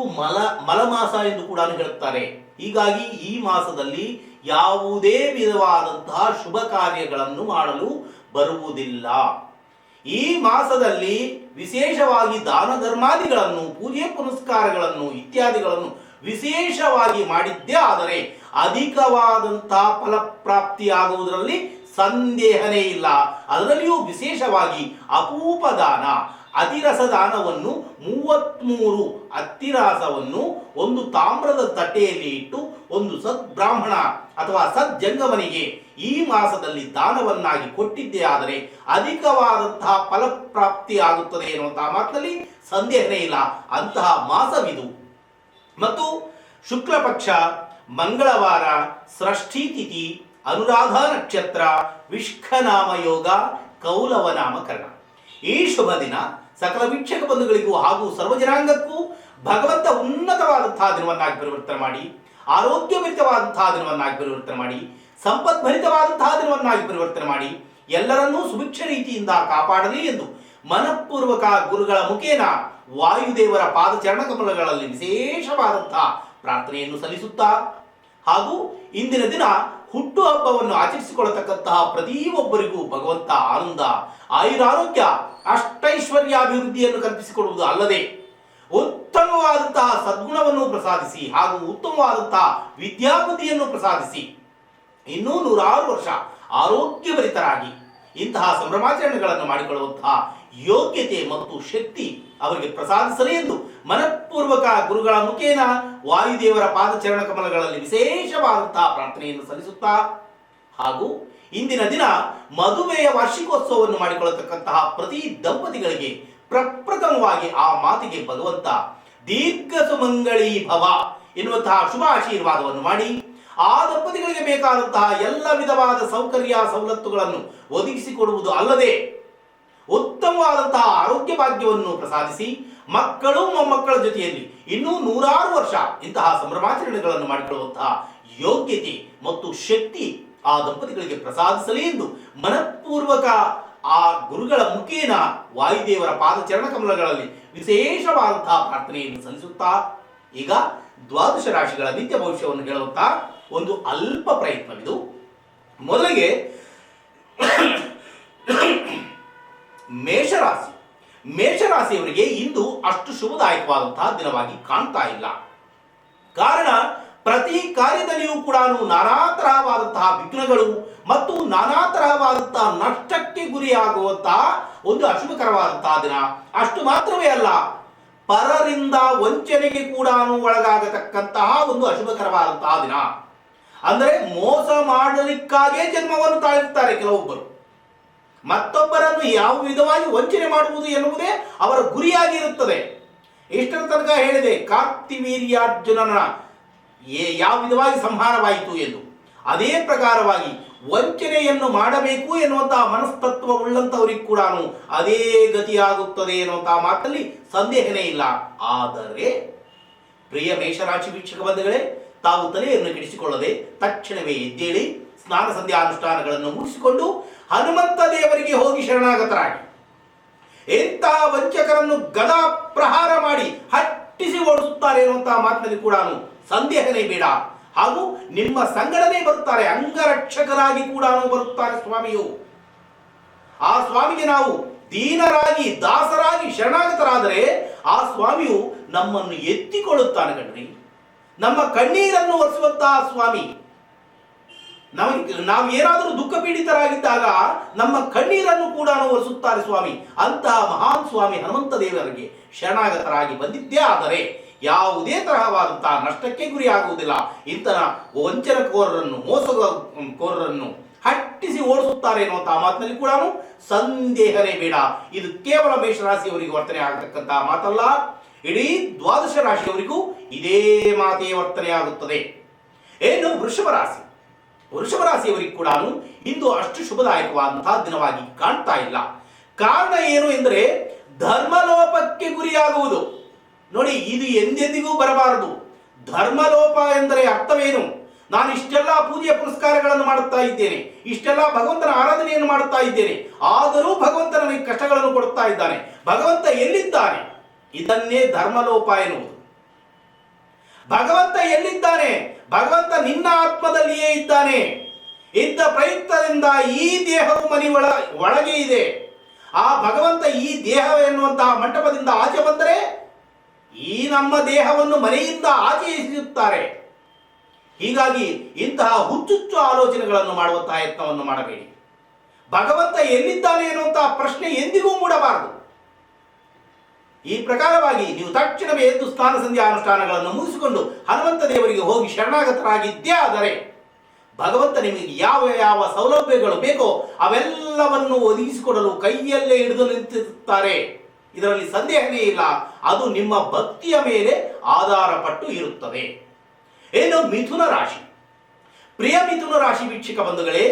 ಮಲಮಾಸ ಎಂದು ಕೂಡ ಹೇಳುತ್ತಾರೆ. ಹೀಗಾಗಿ ಈ ಮಾಸದಲ್ಲಿ ಯಾವುದೇ ವಿಧವಾದಂತಹ ಶುಭ ಕಾರ್ಯಗಳನ್ನು ಮಾಡಲು ಬರುವುದಿಲ್ಲ. ಈ ಮಾಸದಲ್ಲಿ ವಿಶೇಷವಾಗಿ ದಾನ ಧರ್ಮಾದಿಗಳನ್ನು, ಪೂಜೆ ಪುನಸ್ಕಾರಗಳನ್ನು ಇತ್ಯಾದಿಗಳನ್ನು ವಿಶೇಷವಾಗಿ ಮಾಡಿದ್ದೇ ಆದರೆ ಅಧಿಕವಾದಂತಹ ಫಲಪ್ರಾಪ್ತಿಯಾಗುವುದರಲ್ಲಿ ಸಂದೇಹನೇ ಇಲ್ಲ. ಅದರಲ್ಲಿಯೂ ವಿಶೇಷವಾಗಿ ಅಪೂಪ ದಾನ, ಅತಿರಸ ದಾನವನ್ನು 33 ಅತ್ತಿರಾಸವನ್ನು ಒಂದು ತಾಮ್ರದ ತಟ್ಟೆಯಲ್ಲಿ ಇಟ್ಟು ಒಂದು ಸದ್ಬ್ರಾಹ್ಮಣ ಅಥವಾ ಸಜ್ಜಂಗಮನಿಗೆ ಈ ಮಾಸದಲ್ಲಿ ದಾನವನ್ನಾಗಿ ಕೊಟ್ಟಿದ್ದೇ ಆದರೆ ಅಧಿಕವಾದಂತಹ ಫಲಪ್ರಾಪ್ತಿ ಆಗುತ್ತದೆ ಎನ್ನುವಂತಹ ಮಾತಿನಲ್ಲಿ ಸಂದೇಹನೇ ಇಲ್ಲ. ಅಂತಹ ಮಾಸವಿದು. ಮತ್ತು ಶುಕ್ಲ ಪಕ್ಷ, ಮಂಗಳವಾರ, ಷಷ್ಠಿ ತಿಥಿ, ಅನುರಾಧ ನಕ್ಷತ್ರ, ವಿಷ್ಖನಾಮ ಯೋಗ, ಕೌಲವ ನಾಮಕರಣ. ಈ ಶುಭ ದಿನ ಸಕಲ ವೀಕ್ಷಕ ಬಂಧುಗಳಿಗೂ ಹಾಗೂ ಸರ್ವಜನಾಂಗಕ್ಕೂ ಭಗವಂತ ಉನ್ನತವಾದಂತಹ ದಿನವನ್ನಾಗಿ ಪರಿವರ್ತನೆ ಮಾಡಿ, ಆರೋಗ್ಯಭರಿತವಾದಂತಹ ದಿನವನ್ನಾಗಿ ಪರಿವರ್ತನೆ ಮಾಡಿ, ಸಂಪದ್ಭರಿತವಾದಂತಹ ದಿನವನ್ನಾಗಿ ಪರಿವರ್ತನೆ ಮಾಡಿ, ಎಲ್ಲರನ್ನೂ ಸುಭಿಕ್ಷ ರೀತಿಯಿಂದ ಕಾಪಾಡಲಿ ಎಂದು ಮನಪೂರ್ವಕ ಗುರುಗಳ ಮುಖೇನ ವಾಯುದೇವರ ಪಾದಚರಣ ಕಮಲಗಳಲ್ಲಿ ವಿಶೇಷವಾದಂತಹ ಪ್ರಾರ್ಥನೆಯನ್ನು ಸಲ್ಲಿಸುತ್ತಾ, ಹಾಗೂ ಇಂದಿನ ದಿನ ಹುಟ್ಟು ಹಬ್ಬವನ್ನು ಆಚರಿಸಿಕೊಳ್ಳತಕ್ಕಂತಹ ಪ್ರತಿಯೊಬ್ಬರಿಗೂ ಭಗವಂತ ಆನಂದ, ಆಯುರಾರೋಗ್ಯ, ಅಷ್ಟೈಶ್ವರ್ಯಾಭಿವೃದ್ಧಿಯನ್ನು ಕಲ್ಪಿಸಿಕೊಡುವುದು ಅಲ್ಲದೆ ಉತ್ತಮವಾದಂತಹ ಸದ್ಗುಣವನ್ನು ಪ್ರಸಾದಿಸಿ ಹಾಗೂ ಉತ್ತಮವಾದಂತಹ ವಿದ್ಯಾಬುದ್ಧಿಯನ್ನು ಪ್ರಸಾದಿಸಿ ಇನ್ನೂ 100 ವರ್ಷ ಆರೋಗ್ಯಭರಿತರಾಗಿ ಇಂತಹ ಸಂಭ್ರಮಾಚರಣೆಗಳನ್ನು ಮಾಡಿಕೊಳ್ಳುವಂತಹ ಯೋಗ್ಯತೆ ಮತ್ತು ಶಕ್ತಿ ಅವರಿಗೆ ಪ್ರಸಾದಿಸಲಿ ಎಂದು ಮನಪೂರ್ವಕ ಗುರುಗಳ ಮುಖೇನ ವಾಯುದೇವರ ಪಾದಚರಣ ಕಮಲಗಳಲ್ಲಿ ವಿಶೇಷವಾದಂತಹ ಪ್ರಾರ್ಥನೆಯನ್ನು ಸಲ್ಲಿಸುತ್ತಾ, ಹಾಗೂ ಇಂದಿನ ದಿನ ಮದುವೆಯ ವಾರ್ಷಿಕೋತ್ಸವವನ್ನು ಮಾಡಿಕೊಳ್ಳತಕ್ಕಂತಹ ಪ್ರತಿ ದಂಪತಿಗಳಿಗೆ ಪ್ರಪ್ರಥಮವಾಗಿ ಆ ಮಾತಿಗೆ ಭಗವಂತ ದೀರ್ಘ ಸುಮಂಗಳೀ ಭವ ಎನ್ನುವಂತಹ ಶುಭ ಆಶೀರ್ವಾದವನ್ನು ಮಾಡಿ ಆ ದಂಪತಿಗಳಿಗೆ ಬೇಕಾದಂತಹ ಎಲ್ಲ ವಿಧವಾದ ಸೌಕರ್ಯ ಸವಲತ್ತುಗಳನ್ನು ಒದಗಿಸಿಕೊಡುವುದು ಅಲ್ಲದೆ ಉತ್ತಮವಾದಂತಹ ಆರೋಗ್ಯ ಭಾಗ್ಯವನ್ನು ಪ್ರಸಾದಿಸಿ ಮಕ್ಕಳು ಮೊಮ್ಮಕ್ಕಳ ಜೊತೆಯಲ್ಲಿ ಇನ್ನೂ 100 ವರ್ಷ ಇಂತಹ ಸಂಭ್ರಮಾಚರಣೆಗಳನ್ನು ಮಾಡಿಕೊಳ್ಳುವಂತಹ ಯೋಗ್ಯತೆ ಮತ್ತು ಶಕ್ತಿ ಆ ದಂಪತಿಗಳಿಗೆ ಪ್ರಸಾದಿಸಲಿ ಎಂದು ಮನಪೂರ್ವಕ ಆ ಗುರುಗಳ ಮುಖೇನ ವಾಯುದೇವರ ಪಾದಚರಣ ಕಮಲಗಳಲ್ಲಿ ವಿಶೇಷವಾದಂತಹ ಪ್ರಾರ್ಥನೆಯನ್ನು ಸಲ್ಲಿಸುತ್ತಾ, ಈಗ ದ್ವಾದಶ ರಾಶಿಗಳ ನಿತ್ಯ ಭವಿಷ್ಯವನ್ನು ಹೇಳುತ್ತಾ ಒಂದು ಅಲ್ಪ ಪ್ರಯತ್ನವಿದು. ಮೊದಲಿಗೆ ಮೇಷರಾಶಿ. ಮೇಷರಾಶಿಯವರಿಗೆ ಇಂದು ಅಷ್ಟು ಶುಭದಾಯಕವಾದಂತಹ ದಿನವಾಗಿ ಕಾಣ್ತಾ ಇಲ್ಲ. ಕಾರಣ, ಪ್ರತಿ ಕಾರ್ಯದಲ್ಲಿಯೂ ಕೂಡ ನಾನಾ ತರಹವಾದಂತಹ ವಿಘ್ನಗಳು ಮತ್ತು ನಾನಾ ತರಹವಾದಂತಹ ನಷ್ಟಕ್ಕೆ ಗುರಿಯಾಗುವಂತಹ ಒಂದು ಅಶುಭಕರವಾದಂತಹ ದಿನ. ಅಷ್ಟು ಮಾತ್ರವೇ ಅಲ್ಲ, ಪರರಿಂದ ವಂಚನೆಗೆ ಕೂಡ ಒಳಗಾಗತಕ್ಕಂತಹ ಒಂದು ಅಶುಭಕರವಾದಂತಹ ದಿನ. ಅಂದರೆ ಮೋಸ ಮಾಡಲಿಕ್ಕಾಗೇ ಜನ್ಮವನ್ನು ತಾಳಿರ್ತಾರೆ ಕೆಲವೊಬ್ಬರು. ಮತ್ತೊಬ್ಬರನ್ನು ಯಾವ ವಿಧವಾಗಿ ವಂಚನೆ ಮಾಡುವುದು ಎನ್ನುವುದೇ ಅವರ ಗುರಿಯಾಗಿರುತ್ತದೆ. ಇಷ್ಟರ ತನಕ ಹೇಳಿದೆ ಕಾರ್ತಿವೀರ್ಯಾರ್ಜುನನ ಯಾವ ವಿಧವಾಗಿ ಸಂಹಾರವಾಯಿತು ಎಂದು. ಅದೇ ಪ್ರಕಾರವಾಗಿ ವಂಚನೆಯನ್ನು ಮಾಡಬೇಕು ಎನ್ನುವಂತಹ ಮನಸ್ತತ್ವವುಳ್ಳಂತವರಿಗೆ ಕೂಡ ಅದೇ ಗತಿಯಾಗುತ್ತದೆ ಎನ್ನುವಂತಹ ಮಾತಲ್ಲಿ ಸಂದೇಹನೇ ಇಲ್ಲ. ಆದರೆ ಪ್ರಿಯ ಮೇಷರಾಶಿ ವೀಕ್ಷಕ ಬಂಧುಗಳೇ, ತಾವು ತಲೆಯನ್ನು ಕೆಡಿಸಿಕೊಳ್ಳದೆ ತಕ್ಷಣವೇ ಎದ್ದೇಳಿ ಸ್ನಾನ ಸಂಧ್ಯಾನುಷ್ಠಾನಗಳನ್ನು ಮುಗಿಸಿಕೊಂಡು ಹನುಮಂತ ದೇವರಿಗೆ ಹೋಗಿ ಶರಣಾಗತರಾಗಿ ಇಂತಹ ವಂಚಕರನ್ನು ಗದಾ ಪ್ರಹಾರ ಮಾಡಿ ಹಟ್ಟಿಸಿ ಓಡಿಸುತ್ತಾರೆ ಎನ್ನುವಂತಹ ಮಾತಿನಲ್ಲಿ ಕೂಡ ಸಂದೇಹನೇ ಬೇಡ. ಹಾಗೂ ನಿಮ್ಮ ಸಂಗಡನೆ ಬರುತ್ತಾರೆ, ಅಂಗರಕ್ಷಕರಾಗಿ ಕೂಡ ಬರುತ್ತಾರೆ ಸ್ವಾಮಿಯು. ಆ ಸ್ವಾಮಿಗೆ ನಾವು ದೀನರಾಗಿ ದಾಸರಾಗಿ ಶರಣಾಗತರಾದರೆ ಆ ಸ್ವಾಮಿಯು ನಮ್ಮನ್ನು ಎತ್ತಿಕೊಳ್ಳುತ್ತಾನೆ ಕಣ್ರಿ. ನಮ್ಮ ಕಣ್ಣೀರನ್ನು ಒರೆಸುವಂತಹ ಸ್ವಾಮಿ. ನಾವು ಏನಾದರೂ ದುಃಖ ಪೀಡಿತರಾಗಿದ್ದಾಗ ನಮ್ಮ ಕಣ್ಣೀರನ್ನು ಕೂಡ ಒರೆಸುತ್ತಾರೆ ಸ್ವಾಮಿ. ಅಂತಹ ಮಹಾನ್ ಸ್ವಾಮಿ ಹನುಮಂತ ದೇವರಿಗೆ ಶರಣಾಗತರಾಗಿ ಬಂದಿದ್ದೇ ಆದರೆ ಯಾವುದೇ ತರಹವಾದಂತಹ ನಷ್ಟಕ್ಕೆ ಗುರಿಯಾಗುವುದಿಲ್ಲ. ಇಂತಹ ವಂಚನಕೋರರನ್ನು ಮೋಸಕೋರರನ್ನು ಹಟ್ಟಿಸಿ ಓಡಿಸುತ್ತಾರೆ ಎನ್ನುವಂತಹ ಮಾತಿನಲ್ಲಿ ಕೂಡ ಸಂದೇಹನೇ ಬೇಡ. ಇದು ಕೇವಲ ಮೇಷರಾಶಿಯವರಿಗೆ ವರ್ತನೆ ಆಗತಕ್ಕಂತಹ ಮಾತಲ್ಲ, ಇಡೀ ದ್ವಾದಶ ರಾಶಿಯವರಿಗೂ ಇದೇ ಮಾತೇ ವರ್ತನೆ ಆಗುತ್ತದೆ. ಏನು ವೃಷಭ ರಾಶಿ. ವೃಷಭ ರಾಶಿಯವರಿಗೆ ಕೂಡ ಇಂದು ಅಷ್ಟು ಶುಭದಾಯಕವಾದಂತಹ ದಿನವಾಗಿ ಕಾಣ್ತಾ ಇಲ್ಲ. ಕಾರಣ ಏನು ಎಂದರೆ ಧರ್ಮಲೋಪಕ್ಕೆ ಗುರಿಯಾಗುವುದು. ನೋಡಿ, ಇದು ಎಂದೆಂದಿಗೂ ಬರಬಾರದು. ಧರ್ಮಲೋಪ ಎಂದರೆ ಅರ್ಥವೇನು? ನಾನು ಇಷ್ಟೆಲ್ಲ ಪೂಜೆ ಪುರಸ್ಕಾರಗಳನ್ನು ಮಾಡುತ್ತಾ ಇದ್ದೇನೆ, ಇಷ್ಟೆಲ್ಲ ಭಗವಂತನ ಆರಾಧನೆಯನ್ನು ಮಾಡುತ್ತಾ ಇದ್ದೇನೆ, ಆದರೂ ಭಗವಂತ ನನಗೆ ಕಷ್ಟಗಳನ್ನು ಕೊಡುತ್ತಾ ಇದ್ದಾನೆ, ಭಗವಂತ ಎಲ್ಲಿದ್ದಾನೆ? ಇದನ್ನೇ ಧರ್ಮಲೋಪ ಎನ್ನುವುದು. ಭಗವಂತ ಎಲ್ಲಿದ್ದಾನೆ? ಭಗವಂತ ನಿನ್ನ ಆತ್ಮದಲ್ಲಿಯೇ ಇದ್ದಾನೆ. ಇದ್ದ ಪ್ರಯುಕ್ತದಿಂದ ಈ ದೇಹವು ಒಳಗೆ ಇದೆ. ಆ ಭಗವಂತ ಈ ದೇಹ ಎನ್ನುವಂತಹ ಮಂಟಪದಿಂದ ಆಚೆ ಬಂದರೆ ಈ ನಮ್ಮ ದೇಹವನ್ನು ಮನೆಯಿಂದ ಆಚೆ ಎಸೆಯುತ್ತಾರೆ. ಹೀಗಾಗಿ ಇಂತಹ ಹುಚ್ಚುಚ್ಚು ಆಲೋಚನೆಗಳನ್ನು ಮಾಡುವಂತಹ ಯತ್ನವನ್ನು ಮಾಡಬೇಡಿ. ಭಗವಂತ ಎಲ್ಲಿದ್ದಾನೆ ಎನ್ನುವಂತಹ ಪ್ರಶ್ನೆ ಎಂದಿಗೂ ಮೂಡಬಾರದು. ಈ ಪ್ರಕಾರವಾಗಿ ನೀವು ತಕ್ಷಣವೇ ಎದ್ದು ಸ್ನಾನ ಸಂಧ್ಯಾ ಅನುಷ್ಠಾನಗಳನ್ನು ಮುಗಿಸಿಕೊಂಡು ಹನುಮಂತ ದೇವರಿಗೆ ಹೋಗಿ ಶರಣಾಗತರಾಗಿದ್ದೇ ಆದರೆ ಭಗವಂತ ನಿಮಗೆ ಯಾವ ಯಾವ ಸೌಲಭ್ಯಗಳು ಬೇಕೋ ಅವೆಲ್ಲವನ್ನು ಒದಗಿಸಿಕೊಡಲು ಕೈಯಲ್ಲೇ ಹಿಡಿದು ನಿಂತಿರುತ್ತಾರೆ. ಇದರಲ್ಲಿ ಸಂದೇಹವೇ ಇಲ್ಲ. ಅದು ನಿಮ್ಮ ಭಕ್ತಿಯ ಮೇಲೆ ಆಧಾರ ಪಟ್ಟು ಇರುತ್ತದೆ. ಏನು ಮಿಥುನ ರಾಶಿ, ಪ್ರಿಯ ಮಿಥುನ ರಾಶಿ ವೀಕ್ಷಕ ಬಂಧುಗಳೇ,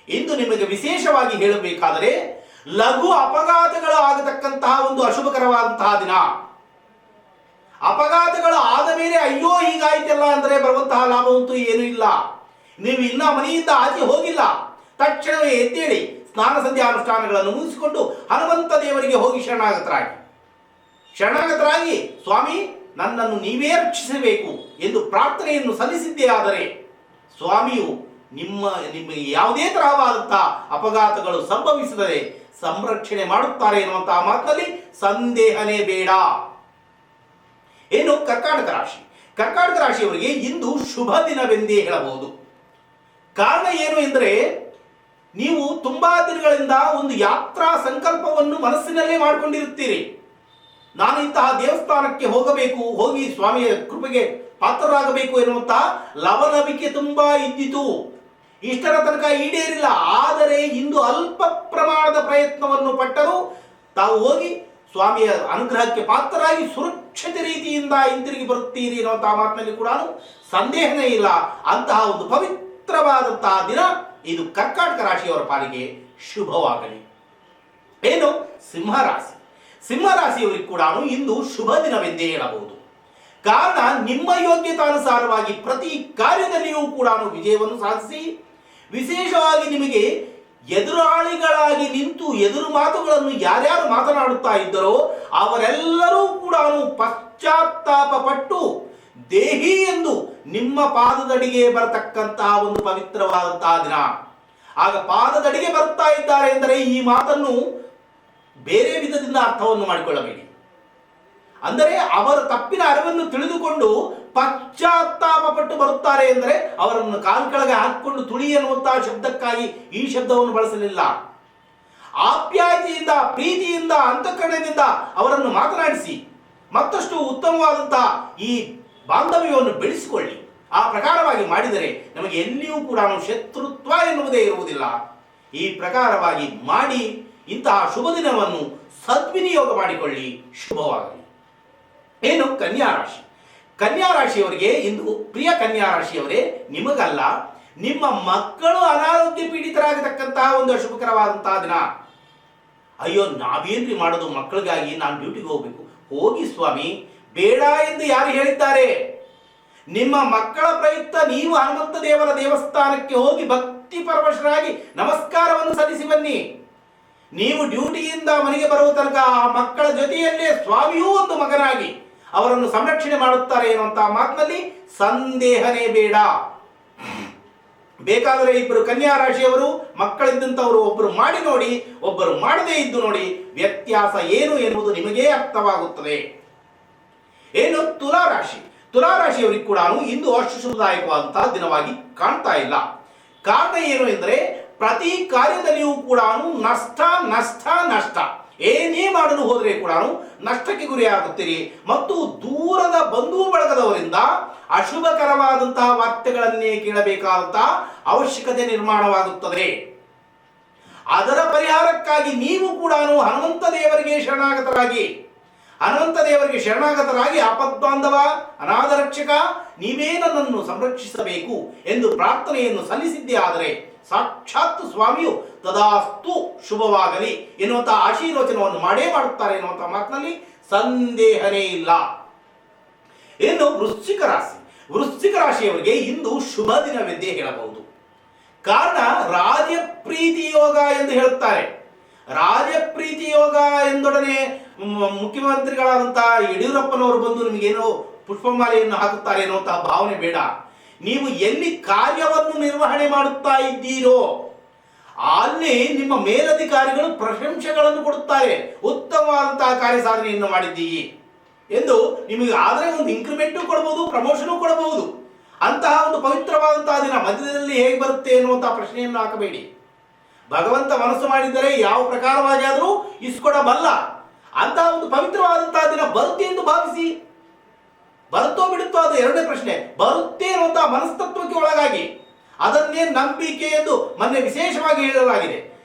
ಇಂದು ನಿಮಗೆ ವಿಶೇಷವಾಗಿ ಹೇಳಬೇಕಾದರೆ ಲಘು ಅಪಘಾತಗಳು ಆಗತಕ್ಕಂತಹ ಒಂದು ಅಶುಭಕರವಾದಂತಹ ದಿನ. ಅಪಘಾತಗಳು ಆದ ಮೇಲೆ ಅಯ್ಯೋ ಹೀಗಾಯ್ತಲ್ಲ ಅಂದರೆ ಬರುವಂತಹ ಲಾಭವಂತೂ ಏನೂ ಇಲ್ಲ. ನೀವು ಇನ್ನ ಮನೆಯಿಂದ ಆಚೆ ಹೋಗಿಲ್ಲ, ತಕ್ಷಣವೇ ಎದ್ದೇಳಿ ಸ್ನಾನ ಸಂಧ್ಯಾ ಅನುಷ್ಠಾನಗಳನ್ನು ಮುಗಿಸಿಕೊಂಡು ಹನುಮಂತ ದೇವರಿಗೆ ಹೋಗಿ ಶರಣಾಗತರಾಗಿ ಸ್ವಾಮಿ ನನ್ನನ್ನು ನೀವೇ ರಕ್ಷಿಸಬೇಕು ಎಂದು ಪ್ರಾರ್ಥನೆಯನ್ನು ಸಲ್ಲಿಸಿದ್ದೇ ಆದರೆ ಸ್ವಾಮಿಯು ನಿಮಗೆ ಯಾವುದೇ ತರಹವಾದಂತಹ ಅಪಘಾತಗಳು ಸಂಭವಿಸದೆ ಸಂರಕ್ಷಣೆ ಮಾಡುತ್ತಾರೆ ಎನ್ನುವಂತಹ ಮಾತಿನಲ್ಲಿ ಸಂದೇಹನೇ ಬೇಡ. ಏನು ಕರ್ಕಾಟಕ ರಾಶಿ, ಕರ್ಕಾಟಕ ರಾಶಿಯವರಿಗೆ ಇಂದು ಶುಭ ದಿನವೆಂದೇ ಹೇಳಬಹುದು. ಕಾರಣ ಏನು ಎಂದರೆ ನೀವು ತುಂಬಾ ದಿನಗಳಿಂದ ಒಂದು ಯಾತ್ರಾ ಸಂಕಲ್ಪವನ್ನು ಮನಸ್ಸಿನಲ್ಲೇ ಮಾಡಿಕೊಂಡಿರುತ್ತೀರಿ. ನಾನು ಇಂತಹ ದೇವಸ್ಥಾನಕ್ಕೆ ಹೋಗಬೇಕು, ಹೋಗಿ ಸ್ವಾಮಿಯ ಕೃಪೆಗೆ ಪಾತ್ರರಾಗಬೇಕು ಎನ್ನುವಂತಹ ಲವಲವಿಕೆ ತುಂಬಾ ಇದ್ದಿತು. ಇಷ್ಟರ ತನಕ ಈಡೇರಿಲ್ಲ. ಆದರೆ ಇಂದು ಅಲ್ಪ ಪ್ರಮಾಣದ ಪ್ರಯತ್ನವನ್ನು ಪಟ್ಟರೂ ತಾವು ಹೋಗಿ ಸ್ವಾಮಿಯ ಅನುಗ್ರಹಕ್ಕೆ ಪಾತ್ರರಾಗಿ ಸುರಕ್ಷಿತ ರೀತಿಯಿಂದ ಹಿಂತಿರುಗಿ ಬರುತ್ತೀರಿ ಎನ್ನುವಂತಹ ಮಾತಿನಲ್ಲಿ ಕೂಡ ಸಂದೇಹನೇ ಇಲ್ಲ. ಅಂತಹ ಒಂದು ಪವಿತ್ರವಾದಂತಹ ದಿನ ಇದು ಕರ್ಕಾಟಕ ರಾಶಿಯವರ ಪಾಲಿಗೆ ಶುಭವಾಗಲಿ. ಏನು ಸಿಂಹರಾಶಿ, ಸಿಂಹರಾಶಿಯವರಿಗೆ ಕೂಡ ಇಂದು ಶುಭ ದಿನವೆಂದೇ ಹೇಳಬಹುದು. ಕಾರಣ ನಿಮ್ಮ ಯೋಗ್ಯತಾನುಸಾರವಾಗಿ ಪ್ರತಿ ಕಾರ್ಯದಲ್ಲಿಯೂ ಕೂಡ ವಿಜಯವನ್ನು ಸಾಧಿಸಿ, ವಿಶೇಷವಾಗಿ ನಿಮಗೆ ಎದುರಾಳಿಗಳಾಗಿ ನಿಂತು ಎದುರು ಮಾತುಗಳನ್ನು ಯಾರ್ಯಾರು ಮಾತನಾಡುತ್ತಾ ಇದ್ದರೋ ಅವರೆಲ್ಲರೂ ಕೂಡ ಪಶ್ಚಾತ್ತಾಪ ಪಟ್ಟು ದೇಹಿ ಎಂದು ನಿಮ್ಮ ಪಾದದಡಿಗೆ ಬರತಕ್ಕಂತಹ ಒಂದು ಪವಿತ್ರವಾದಂತಹ ದಿನ. ಆಗ ಪಾದದಡಿಗೆ ಬರ್ತಾ ಇದ್ದಾರೆ ಎಂದರೆ ಈ ಮಾತನ್ನು ಬೇರೆ ವಿಧದಿಂದ ಅರ್ಥವನ್ನು ಮಾಡಿಕೊಳ್ಳಬೇಡಿ. ಅಂದರೆ ಅವರ ತಪ್ಪಿನ ಅರಿವನ್ನು ತಿಳಿದುಕೊಂಡು ಪಶ್ಚಾತ್ತಾಪ ಪಟ್ಟು ಬರುತ್ತಾರೆ ಎಂದರೆ ಅವರನ್ನು ಕಾಲು ಕೆಳಗೆ ಹಾಕಿಕೊಂಡು ತುಳಿ ಎನ್ನುವಂತಹ ಶಬ್ದಕ್ಕಾಗಿ ಈ ಶಬ್ದವನ್ನು ಬಳಸಲಿಲ್ಲ. ಆಪ್ಯಾಯತೆಯಿಂದ, ಪ್ರೀತಿಯಿಂದ, ಅಂತಃಕರಣದಿಂದ ಅವರನ್ನು ಮಾತನಾಡಿಸಿ ಮತ್ತಷ್ಟು ಉತ್ತಮವಾದಂತಹ ಈ ಬಾಂಧವ್ಯವನ್ನು ಬೆಳೆಸಿಕೊಳ್ಳಿ. ಆ ಪ್ರಕಾರವಾಗಿ ಮಾಡಿದರೆ ನಮಗೆ ಎಲ್ಲಿಯೂ ಕೂಡ ಶತ್ರುತ್ವ ಎನ್ನುವುದೇ ಇರುವುದಿಲ್ಲ. ಈ ಪ್ರಕಾರವಾಗಿ ಮಾಡಿ ಇಂತಹ ಶುಭ ದಿನವನ್ನು ಸದ್ವಿನಿಯೋಗ ಮಾಡಿಕೊಳ್ಳಿ. ಶುಭವಾಗಲಿ. ಏನು ಕನ್ಯಾ ರಾಶಿ, ಕನ್ಯಾ ರಾಶಿಯವರಿಗೆ ಇಂದು ಪ್ರಿಯ ಕನ್ಯಾ ರಾಶಿಯವರೇ, ನಿಮಗಲ್ಲ ನಿಮ್ಮ ಮಕ್ಕಳು ಅನಾರೋಗ್ಯ ಪೀಡಿತರಾಗತಕ್ಕಂತಹ ಒಂದು ಅಶುಭಕರವಾದಂತಹ ದಿನ. ಅಯ್ಯೋ ನಾವೇನ್ರಿ ಮಾಡೋದು ಮಕ್ಕಳಿಗಾಗಿ, ನಾನು ಡ್ಯೂಟಿಗೆ ಹೋಗ್ಬೇಕು. ಹೋಗಿ ಸ್ವಾಮಿ, ಬೇಡ ಎಂದು ಯಾರು ಹೇಳಿದ್ದಾರೆ? ನಿಮ್ಮ ಮಕ್ಕಳ ಪ್ರಯುಕ್ತ ನೀವು ಹನುಮಂತ ದೇವರ ದೇವಸ್ಥಾನಕ್ಕೆ ಹೋಗಿ ಭಕ್ತಿ ಪರವಶರಾಗಿ ನಮಸ್ಕಾರವನ್ನು ಸಲ್ಲಿಸಿ ಬನ್ನಿ. ನೀವು ಡ್ಯೂಟಿಯಿಂದ ಮನೆಗೆ ಬರುವ ತನಕ ಆ ಮಕ್ಕಳ ಜೊತೆಯಲ್ಲೇ ಸ್ವಾಮಿಯೂ ಒಂದು ಮಗನಾಗಿ ಅವರನ್ನು ಸಂರಕ್ಷಣೆ ಮಾಡುತ್ತಾರೆ ಎನ್ನುವಂತಹ ಮಾತಿನಲ್ಲಿ ಸಂದೇಹನೇ ಬೇಡ. ಬೇಕಾದರೆ ಇಬ್ಬರು ಕನ್ಯಾ ರಾಶಿಯವರು ಮಕ್ಕಳಿದ್ದಂಥವರು ಒಬ್ಬರು ಮಾಡಿ ನೋಡಿ, ಒಬ್ಬರು ಮಾಡದೇ ಇದ್ದು ನೋಡಿ, ವ್ಯತ್ಯಾಸ ಏನು ಎನ್ನುವುದು ನಿಮಗೇ ಅರ್ಥವಾಗುತ್ತದೆ. ಏನು ತುಲಾ ರಾಶಿ, ತುಲಾ ರಾಶಿಯವರಿಗೆ ಕೂಡ ಇಂದು ಅಶುಭದಾಯಕವಾದಂತಹ ದಿನವಾಗಿ ಕಾಣ್ತಾ ಇಲ್ಲ. ಕಾರಣ ಏನು ಎಂದರೆ ಪ್ರತಿ ಕಾರ್ಯದಲ್ಲಿಯೂ ಕೂಡ ನಷ್ಟ ನಷ್ಟ ನಷ್ಟ. ಏನೇ ಮಾಡಲು ಹೋದರೆ ಕೂಡ ನಷ್ಟಕ್ಕೆ ಗುರಿಯಾಗುತ್ತೀರಿ ಮತ್ತು ದೂರದ ಬಂಧು ಬಳಗದವರಿಂದ ಅಶುಭಕರವಾದಂತಹ ವಾರ್ತೆಗಳನ್ನೇ ಕೇಳಬೇಕಾದಂತಹ ಅವಶ್ಯಕತೆ ನಿರ್ಮಾಣವಾಗುತ್ತದೆ. ಅದರ ಪರಿಹಾರಕ್ಕಾಗಿ ನೀವು ಕೂಡ ಹನುಮಂತ ದೇವರಿಗೆ ಶರಣಾಗತರಾಗಿ ಆಪದ್ಬಾಂಧವ, ಅನಾಥ ರಕ್ಷಕ, ನೀವೇ ನನ್ನನ್ನು ಸಂರಕ್ಷಿಸಬೇಕು ಎಂದು ಪ್ರಾರ್ಥನೆಯನ್ನು ಸಲ್ಲಿಸಿದ್ದೇ ಆದರೆ ಸಾಕ್ಷಾತ್ ಸ್ವಾಮಿಯು ತದಾಸ್ತು ಶುಭವಾಗಲಿ ಎನ್ನುವಂತಹ ಆಶೀರ್ವಚನವನ್ನು ಮಾಡೇ ಮಾಡುತ್ತಾರೆ ಎನ್ನುವಂತಹ ಮಾತಿನಲ್ಲಿ ಸಂದೇಹನೇ ಇಲ್ಲ. ಇನ್ನು ವೃಶ್ಚಿಕ ರಾಶಿ, ವೃಶ್ಚಿಕ ರಾಶಿಯವರಿಗೆ ಇಂದು ಶುಭ ದಿನವೆಂದೇ ಹೇಳಬಹುದು. ಕಾರಣ ರಾಜಪ್ರೀತಿ ಯೋಗ ಎಂದು ಹೇಳುತ್ತಾರೆ. ರಾಜಪ್ರೀತಿ ಯೋಗ ಎಂದೊಡನೆ ಮುಖ್ಯಮಂತ್ರಿಗಳಾದಂತಹ ಯಡಿಯೂರಪ್ಪನವರು ಬಂದು ನಿಮಗೇನೋ ಪುಷ್ಪಮಾಲೆಯನ್ನು ಹಾಕುತ್ತಾರೆ ಎನ್ನುವಂತಹ ಭಾವನೆ ಬೇಡ. ನೀವು ಎಲ್ಲಿ ಕಾರ್ಯವನ್ನು ನಿರ್ವಹಣೆ ಮಾಡುತ್ತಾ ಇದ್ದೀರೋ ಅಲ್ಲಿ ನಿಮ್ಮ ಮೇಲಧಿಕಾರಿಗಳು ಪ್ರಶಂಸೆಗಳನ್ನು ಕೊಡುತ್ತಾರೆ, ಉತ್ತಮವಾದಂತಹ ಕಾರ್ಯ ಸಾಧನೆಯನ್ನು ಮಾಡಿದ್ದೀರಿ ಎಂದು. ನಿಮಗೆ ಆದರೆ ಒಂದು ಇನ್ಕ್ರಿಮೆಂಟು ಕೊಡಬಹುದು, ಪ್ರಮೋಷನು ಕೊಡಬಹುದು. ಅಂತಹ ಒಂದು ಪವಿತ್ರವಾದಂತಹ ದಿನ ಮಧ್ಯದಲ್ಲಿ ಹೇಗೆ ಬರುತ್ತೆ ಎನ್ನುವಂತಹ ಪ್ರಶ್ನೆಯನ್ನು ಹಾಕಬೇಡಿ. ಭಗವಂತ ಮನಸ್ಸು ಮಾಡಿದ್ದರೆ ಯಾವ ಪ್ರಕಾರವಾಗಿ ಆದರೂ ಇಸ್ಕೊಡಬಲ್ಲ. ಅಂತಹ ಒಂದು ಪವಿತ್ರವಾದಂತಹ ದಿನ ಬರುತ್ತೆ ಎಂದು ಭಾವಿಸಿ. ಬರುತ್ತೋ ಬಿಡುತ್ತೋ ಅದು ಎರಡನೇ ಪ್ರಶ್ನೆ. ಬರುತ್ತೆ ಎನ್ನುವಂತಹ ಮನಸ್ತತ್ವಕ್ಕೆ ಒಳಗಾಗಿ ಅದನ್ನೇ ನಂಬಿಕೆ ಎಂದು ಮೊನ್ನೆ ವಿಶೇಷವಾಗಿ ಹೇಳಲಾಗಿದೆ.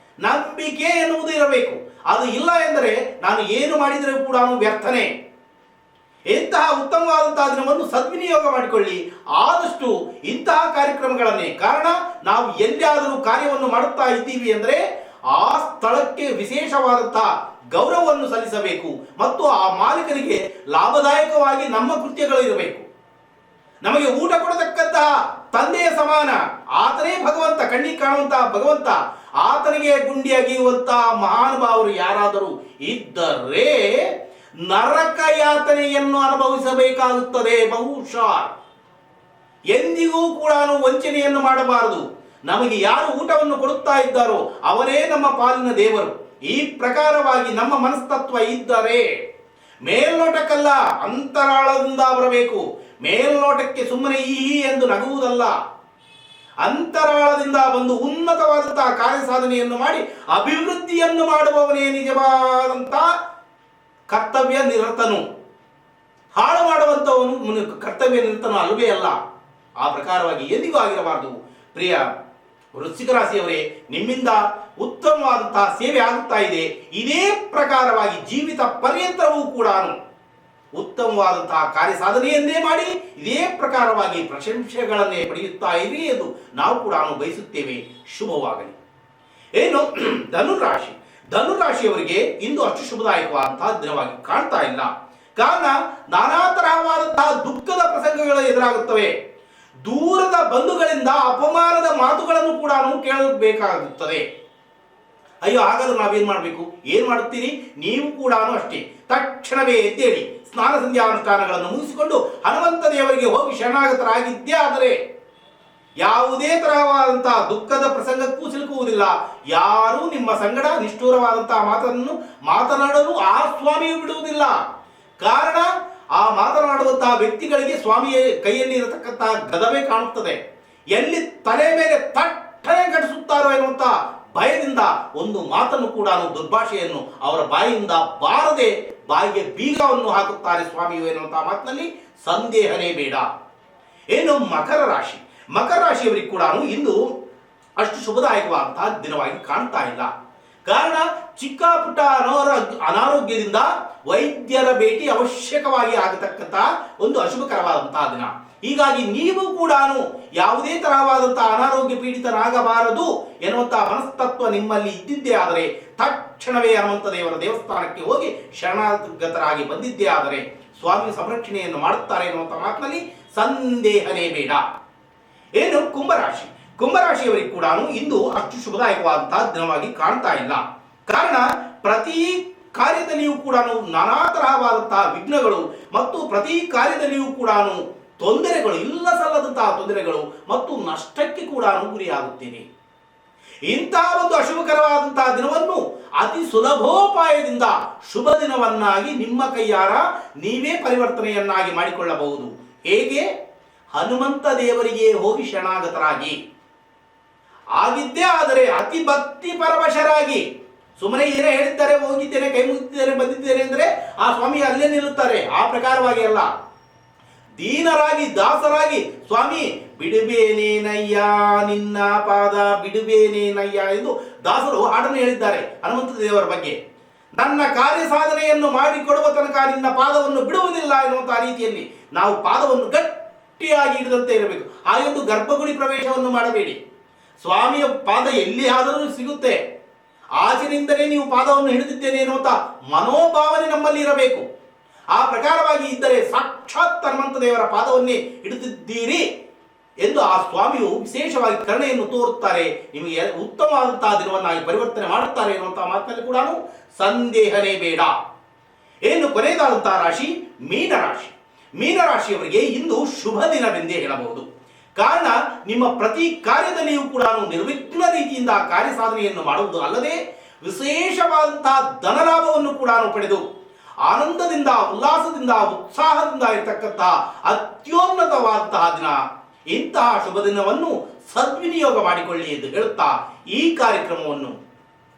ನಂಬಿಕೆ ಎನ್ನುವುದು ಇರಬೇಕು. ಅದು ಇಲ್ಲ ಎಂದರೆ ನಾನು ಏನು ಮಾಡಿದರೆ ಕೂಡ ವ್ಯರ್ಥನೆ. ಇಂತಹ ಉತ್ತಮವಾದಂತಹ ದಿನವನ್ನು ಸದ್ವಿನಿಯೋಗ ಮಾಡಿಕೊಳ್ಳಿ. ಆದಷ್ಟು ಇಂತಹ ಕಾರ್ಯಕ್ರಮಗಳನ್ನೇ, ಕಾರಣ ನಾವು ಎಲ್ಲಿಯಾದರೂ ಕಾರ್ಯವನ್ನು ಮಾಡುತ್ತಾ ಇದ್ದೀವಿ ಅಂದರೆ ಆ ಸ್ಥಳಕ್ಕೆ ವಿಶೇಷವಾದಂತಹ ಗೌರವವನ್ನು ಸಲ್ಲಿಸಬೇಕು ಮತ್ತು ಆ ಮಾಲೀಕನಿಗೆ ಲಾಭದಾಯಕವಾಗಿ ನಮ್ಮ ಕೃತ್ಯಗಳು ಇರಬೇಕು. ನಮಗೆ ಊಟ ಕೊಡತಕ್ಕಂತಹ ತಂದೆಯ ಸಮಾನ ಆತನೇ ಭಗವಂತ, ಕಣ್ಣಿಗೆ ಕಾಣುವಂತಹ ಭಗವಂತ. ಆತನಿಗೆ ಗುಂಡಿ ಅಗಿಯುವಂತಹ ಮಹಾನುಭಾವರು ಯಾರಾದರೂ ಇದ್ದರೆ ನರಕ ಯಾತನೆಯನ್ನು ಅನುಭವಿಸಬೇಕಾಗುತ್ತದೆ. ಬಹುಶಃ ಎಂದಿಗೂ ಕೂಡ ವಂಚನೆಯನ್ನು ಮಾಡಬಾರದು. ನಮಗೆ ಯಾರು ಊಟವನ್ನು ಕೊಡುತ್ತಾ ಇದ್ದಾರೋ ಅವರೇ ನಮ್ಮ ಪಾಲಿನ ದೇವರು. ಈ ಪ್ರಕಾರವಾಗಿ ನಮ್ಮ ಮನಸ್ತತ್ವ ಇದ್ದರೆ ಮೇಲ್ನೋಟಕ್ಕಲ್ಲ, ಅಂತರಾಳದಿಂದ ಬರಬೇಕು. ಮೇಲ್ನೋಟಕ್ಕೆ ಸುಮ್ಮನೆ ಈ ಎಂದು ನಗುವುದಲ್ಲ, ಅಂತರಾಳದಿಂದ ಬಂದು ಉನ್ನತವಾದಂತಹ ಕಾರ್ಯ ಸಾಧನೆಯನ್ನು ಮಾಡಿ ಅಭಿವೃದ್ಧಿಯನ್ನು ಮಾಡುವವನೇ ನಿಜವಾದಂತಹ ಕರ್ತವ್ಯ ನಿರತನು. ಹಾಳು ಮಾಡುವಂಥವನು ಕರ್ತವ್ಯ ನಿರತನು ಅಲ್ಲವೇ ಅಲ್ಲ. ಆ ಪ್ರಕಾರವಾಗಿ ಎಂದಿಗೂ ಆಗಿರಬಾರದು. ಪ್ರಿಯ ವೃಶ್ಚಿಕ ರಾಶಿಯವರೇ, ನಿಮ್ಮಿಂದ ಉತ್ತಮವಾದಂತಹ ಸೇವೆ ಆಗುತ್ತಾ ಇದೆ. ಇದೇ ಪ್ರಕಾರವಾಗಿ ಜೀವಿತ ಪರ್ಯಂತರವೂ ಕೂಡ ಉತ್ತಮವಾದಂತಹ ಕಾರ್ಯ ಸಾಧನೆಯನ್ನೇ ಮಾಡಿ ಇದೇ ಪ್ರಕಾರವಾಗಿ ಪ್ರಶಂಸೆಗಳನ್ನೇ ಪಡೆಯುತ್ತಾ ಇರಿ ಎಂದು ನಾವು ಕೂಡ ಬಯಸುತ್ತೇವೆ. ಶುಭವಾಗಲಿ. ಏನು ಧನುರಾಶಿ, ಧನುರಾಶಿಯವರಿಗೆ ಇಂದು ಅಷ್ಟು ಶುಭದಾಯಕವಾದಂತಹ ದಿನವಾಗಿ ಕಾಣ್ತಾ ಇಲ್ಲ. ಕಾರಣ ನಾನಾ ತರಹವಾದಂತಹ ದುಃಖದ ಪ್ರಸಂಗಗಳು ಎದುರಾಗುತ್ತವೆ. ದೂರದ ಬಂಧುಗಳಿಂದ ಅಪಮಾನದ ಮಾತುಗಳನ್ನು ಕೂಡ ಕೇಳಬೇಕಾಗುತ್ತದೆ. ಅಯ್ಯೋ, ಹಾಗಾದ್ರೆ ನಾವೇನ್ ಮಾಡಬೇಕು? ಏನ್ ಮಾಡುತ್ತೀರಿ? ನೀವು ಕೂಡ ಅಷ್ಟೇ. ತಕ್ಷಣವೇ ಎದ್ದೇಳಿ ಸ್ನಾನ ಸಂಧ್ಯಾನುಷ್ಠಾನಗಳನ್ನು ಮುಗಿಸಿಕೊಂಡು ಹನುಮಂತ ದೇವರಿಗೆ ಹೋಗಿ ಶರಣಾಗತರಾಗಿದ್ದೇ ಆದರೆ ಯಾವುದೇ ತರಹವಾದಂತಹ ದುಃಖದ ಪ್ರಸಂಗಕ್ಕೂ ಸಿಲುಕುವುದಿಲ್ಲ. ಯಾರೂ ನಿಮ್ಮ ಸಂಗಡ ನಿಷ್ಠೂರವಾದಂತಹ ಮಾತನ್ನು ಮಾತನಾಡಲು ಆ ಸ್ವಾಮಿಯು ಬಿಡುವುದಿಲ್ಲ. ಕಾರಣ ಆ ಮಾತನಾಡುವಂತಹ ವ್ಯಕ್ತಿಗಳಿಗೆ ಸ್ವಾಮಿಯ ಕೈಯಲ್ಲಿ ಇರತಕ್ಕಂತಹ ಗದವೇ ಕಾಣುತ್ತದೆ. ಎಲ್ಲಿ ತಲೆ ಮೇಲೆ ತಟ್ಟನೆ ಘಟಿಸುತ್ತಾರೋ ಎನ್ನುವಂತಹ ಭಯದಿಂದ ಒಂದು ಮಾತನ್ನು ಕೂಡ ದುರ್ಭಾಷೆಯನ್ನು ಅವರ ಬಾಯಿಯಿಂದ ಬಾರದೆ ಬಾಯಿಗೆ ಬೀಗವನ್ನು ಹಾಕುತ್ತಾರೆ ಸ್ವಾಮಿಯು ಎನ್ನುವಂತಹ ಮಾತಿನಲ್ಲಿ ಸಂದೇಹನೇ ಬೇಡ. ಏನು ಮಕರ ರಾಶಿ, ಮಕರ ರಾಶಿಯವರಿಗೆ ಕೂಡ ಇಂದು ಅಷ್ಟು ಶುಭದಾಯಕವಾದಂತಹ ದಿನವಾಗಿ ಕಾಣ್ತಾ ಇಲ್ಲ. ಕಾರಣ ಚಿಕ್ಕ ಪುಟ್ಟ ಅನಾರೋಗ್ಯದಿಂದ ವೈದ್ಯರ ಭೇಟಿ ಅವಶ್ಯಕವಾಗಿ ಆಗತಕ್ಕಂತಹ ಒಂದು ಅಶುಭಕರವಾದಂತಹ ದಿನ. ಹೀಗಾಗಿ ನೀವು ಕೂಡ ಯಾವುದೇ ತರಹವಾದಂತಹ ಅನಾರೋಗ್ಯ ಪೀಡಿತರಾಗಬಾರದು ಎನ್ನುವಂತಹ ಮನಸ್ತತ್ವ ನಿಮ್ಮಲ್ಲಿ ಇದ್ದಿದ್ದೇ ಆದರೆ ತಕ್ಷಣವೇ ಹನುಮಂತ ದೇವರ ದೇವಸ್ಥಾನಕ್ಕೆ ಹೋಗಿ ಶರಣಾಗತರಾಗಿ ಬಂದಿದ್ದೇ ಆದರೆ ಸ್ವಾಮಿ ಸಂರಕ್ಷಣೆಯನ್ನು ಮಾಡುತ್ತಾರೆ ಎನ್ನುವಂತಹ ಮಾತಿನಲ್ಲಿ ಸಂದೇಹನೇ ಬೇಡ. ಏನು ಕುಂಭರಾಶಿ, ಕುಂಭರಾಶಿಯವರಿಗೆ ಕೂಡ ಇಂದು ಅಷ್ಟು ಶುಭದಾಯಕವಾದಂತಹ ದಿನವಾಗಿ ಕಾಣ್ತಾ ಇಲ್ಲ. ಕಾರಣ ಪ್ರತಿ ಕಾರ್ಯದಲ್ಲಿಯೂ ಕೂಡ ನಾನಾ ತರಹವಾದಂತಹ ವಿಘ್ನಗಳು ಮತ್ತು ಪ್ರತಿ ಕಾರ್ಯದಲ್ಲಿಯೂ ಕೂಡ ತೊಂದರೆಗಳು, ಇಲ್ಲ ಸಲ್ಲದಂತಹ ತೊಂದರೆಗಳು ಮತ್ತು ನಷ್ಟಕ್ಕೆ ಕೂಡ ಗುರಿಯಾಗುತ್ತೇನೆ. ಇಂತಹ ಒಂದು ಅಶುಭಕರವಾದಂತಹ ದಿನವನ್ನು ಅತಿ ಸುಲಭೋಪಾಯದಿಂದ ಶುಭ ದಿನವನ್ನಾಗಿ ನಿಮ್ಮ ಕೈಯಾರ ನೀವೇ ಪರಿವರ್ತನೆಯನ್ನಾಗಿ ಮಾಡಿಕೊಳ್ಳಬಹುದು. ಹೇಗೆ? ಹನುಮಂತ ದೇವರಿಗೆ ಹೋಗಿ ಶರಣಾಗತರಾಗಿ ಆಗಿದ್ದೇ ಆದರೆ ಅತಿ ಭಕ್ತಿ ಪರವಶರಾಗಿ, ಸುಮ್ಮನೆ ಏನೇ ಹೇಳಿದ್ದಾರೆ, ಹೋಗಿದ್ದೇನೆ, ಕೈ ಮುಗಿದಿದ್ದೇನೆ, ಬಂದಿದ್ದೇನೆ ಅಂದರೆ ಆ ಸ್ವಾಮಿ ಅಲ್ಲೇ ನಿಲ್ಲುತ್ತಾರೆ. ಆ ಪ್ರಕಾರವಾಗಿ ಅಲ್ಲ, ದೀನರಾಗಿ ದಾಸರಾಗಿ ಸ್ವಾಮಿ ಬಿಡುಬೇನೇನಯ್ಯ ನಿನ್ನ ಪಾದ ಬಿಡುಬೇನೇನಯ್ಯ ಎಂದು ದಾಸರು ಹಾಡನ್ನು ಹೇಳಿದ್ದಾರೆ ಹನುಮಂತ ದೇವರ ಬಗ್ಗೆ. ನನ್ನ ಕಾರ್ಯ ಸಾಧನೆಯನ್ನು ಮಾಡಿಕೊಡುವ ತನಕ ನಿನ್ನ ಪಾದವನ್ನು ಬಿಡುವುದಿಲ್ಲ ಎನ್ನುವಂತಹ ರೀತಿಯಲ್ಲಿ ನಾವು ಪಾದವನ್ನು ಗಟ್ಟಿಯಾಗಿ ಹಿಡಿದಂತೆ ಇರಬೇಕು. ಹಾಗೆಂದು ಗರ್ಭಗುಡಿ ಪ್ರವೇಶವನ್ನು ಮಾಡಬೇಡಿ. ಸ್ವಾಮಿಯ ಪಾದ ಎಲ್ಲಿ ಆದರೂ ಸಿಗುತ್ತೆ, ಆಚೆನಿಂದಲೇ ನೀವು ಪಾದವನ್ನು ಹಿಡಿದಿದ್ದೇನೆ ಎನ್ನುವಂಥ ಮನೋಭಾವನೆ ನಮ್ಮಲ್ಲಿ ಇರಬೇಕು. ಆ ಪ್ರಕಾರವಾಗಿ ಇದ್ದರೆ ಸಾಕ್ಷಾತ್ ಹನುಮಂತ ದೇವರ ಪಾದವನ್ನೇ ಹಿಡಿದಿದ್ದೀರಿ ಎಂದು ಆ ಸ್ವಾಮಿಯು ವಿಶೇಷವಾಗಿ ಕರುಣೆಯನ್ನು ತೋರುತ್ತಾರೆ. ನಿಮಗೆ ಉತ್ತಮವಾದಂತಹ ದಿನವನ್ನಾಗಿ ಪರಿವರ್ತನೆ ಮಾಡುತ್ತಾರೆ ಎನ್ನುವಂತಹ ಮಾತಿನಲ್ಲಿ ಕೂಡ ಸಂದೇಹನೇ ಬೇಡ. ಏನು ಕೊನೆಯದಾದಂತಹ ರಾಶಿ ಮೀನರಾಶಿ. ಮೀನರಾಶಿಯವರಿಗೆ ಇಂದು ಶುಭ ದಿನವೆಂದೇ ಹೇಳಬಹುದು. ಕಾರಣ ನಿಮ್ಮ ಪ್ರತಿ ಕಾರ್ಯದಲ್ಲಿಯೂ ಕೂಡ ನಿರ್ವಿಘ್ನ ರೀತಿಯಿಂದ ಕಾರ್ಯ ಸಾಧನೆಯನ್ನು ಮಾಡುವುದು ಅಲ್ಲದೆ ವಿಶೇಷವಾದಂತಹ ಧನಲಾಭವನ್ನು ಕೂಡ ಪಡೆದು ಆನಂದದಿಂದ, ಉಲ್ಲಾಸದಿಂದ, ಉತ್ಸಾಹದಿಂದ ಇರತಕ್ಕಂತಹ ಅತ್ಯುನ್ನತವಾದಂತಹ ದಿನ. ಇಂತಹ ಶುಭ ದಿನವನ್ನು ಸದ್ವಿನಿಯೋಗ ಮಾಡಿಕೊಳ್ಳಿ ಎಂದು ಹೇಳುತ್ತಾ ಈ ಕಾರ್ಯಕ್ರಮವನ್ನು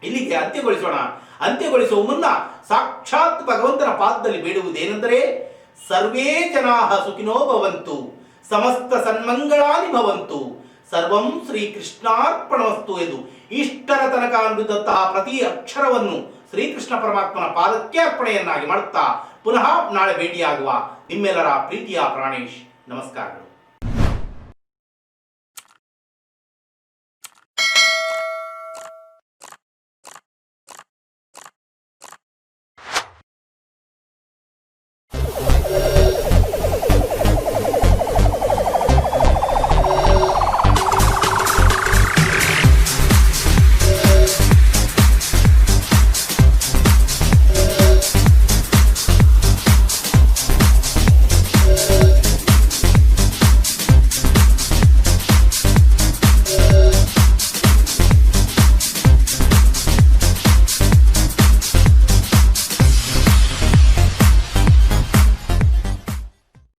ಇಲ್ಲಿಗೆ ಅಂತ್ಯಗೊಳಿಸುವ ಮುನ್ನ ಸಾಕ್ಷಾತ್ ಭಗವಂತನ ಪಾದದಲ್ಲಿ ಬೇಡುವುದೇನೆಂದರೆ, ಸರ್ವೇ ಜನಾಃ ಸುಖಿನೋ ಭವಂತು, ಸಮಸ್ತ ಸನ್ಮಂಗಳಾನಿ ಭವಂತು, ಸರ್ವಂ ಶ್ರೀಕೃಷ್ಣಾರ್ಪಣಮಸ್ತು ಎಂದು ಇಷ್ಟರ ತನಕ ಅಂದಿದ್ದಂತಹ ಪ್ರತಿ ಅಕ್ಷರವನ್ನು ಶ್ರೀಕೃಷ್ಣ ಪರಮಾತ್ಮನ ಪಾದಕ್ಕೆ ಅರ್ಪಣೆಯನ್ನಾಗಿ ಮಾಡುತ್ತಾ ಪುನಃ ನಾಳೆ ಭೇಟಿಯಾಗುವ ನಿಮ್ಮೆಲ್ಲರ ಪ್ರೀತಿಯ ಪ್ರಾಣೇಶ್. ನಮಸ್ಕಾರ.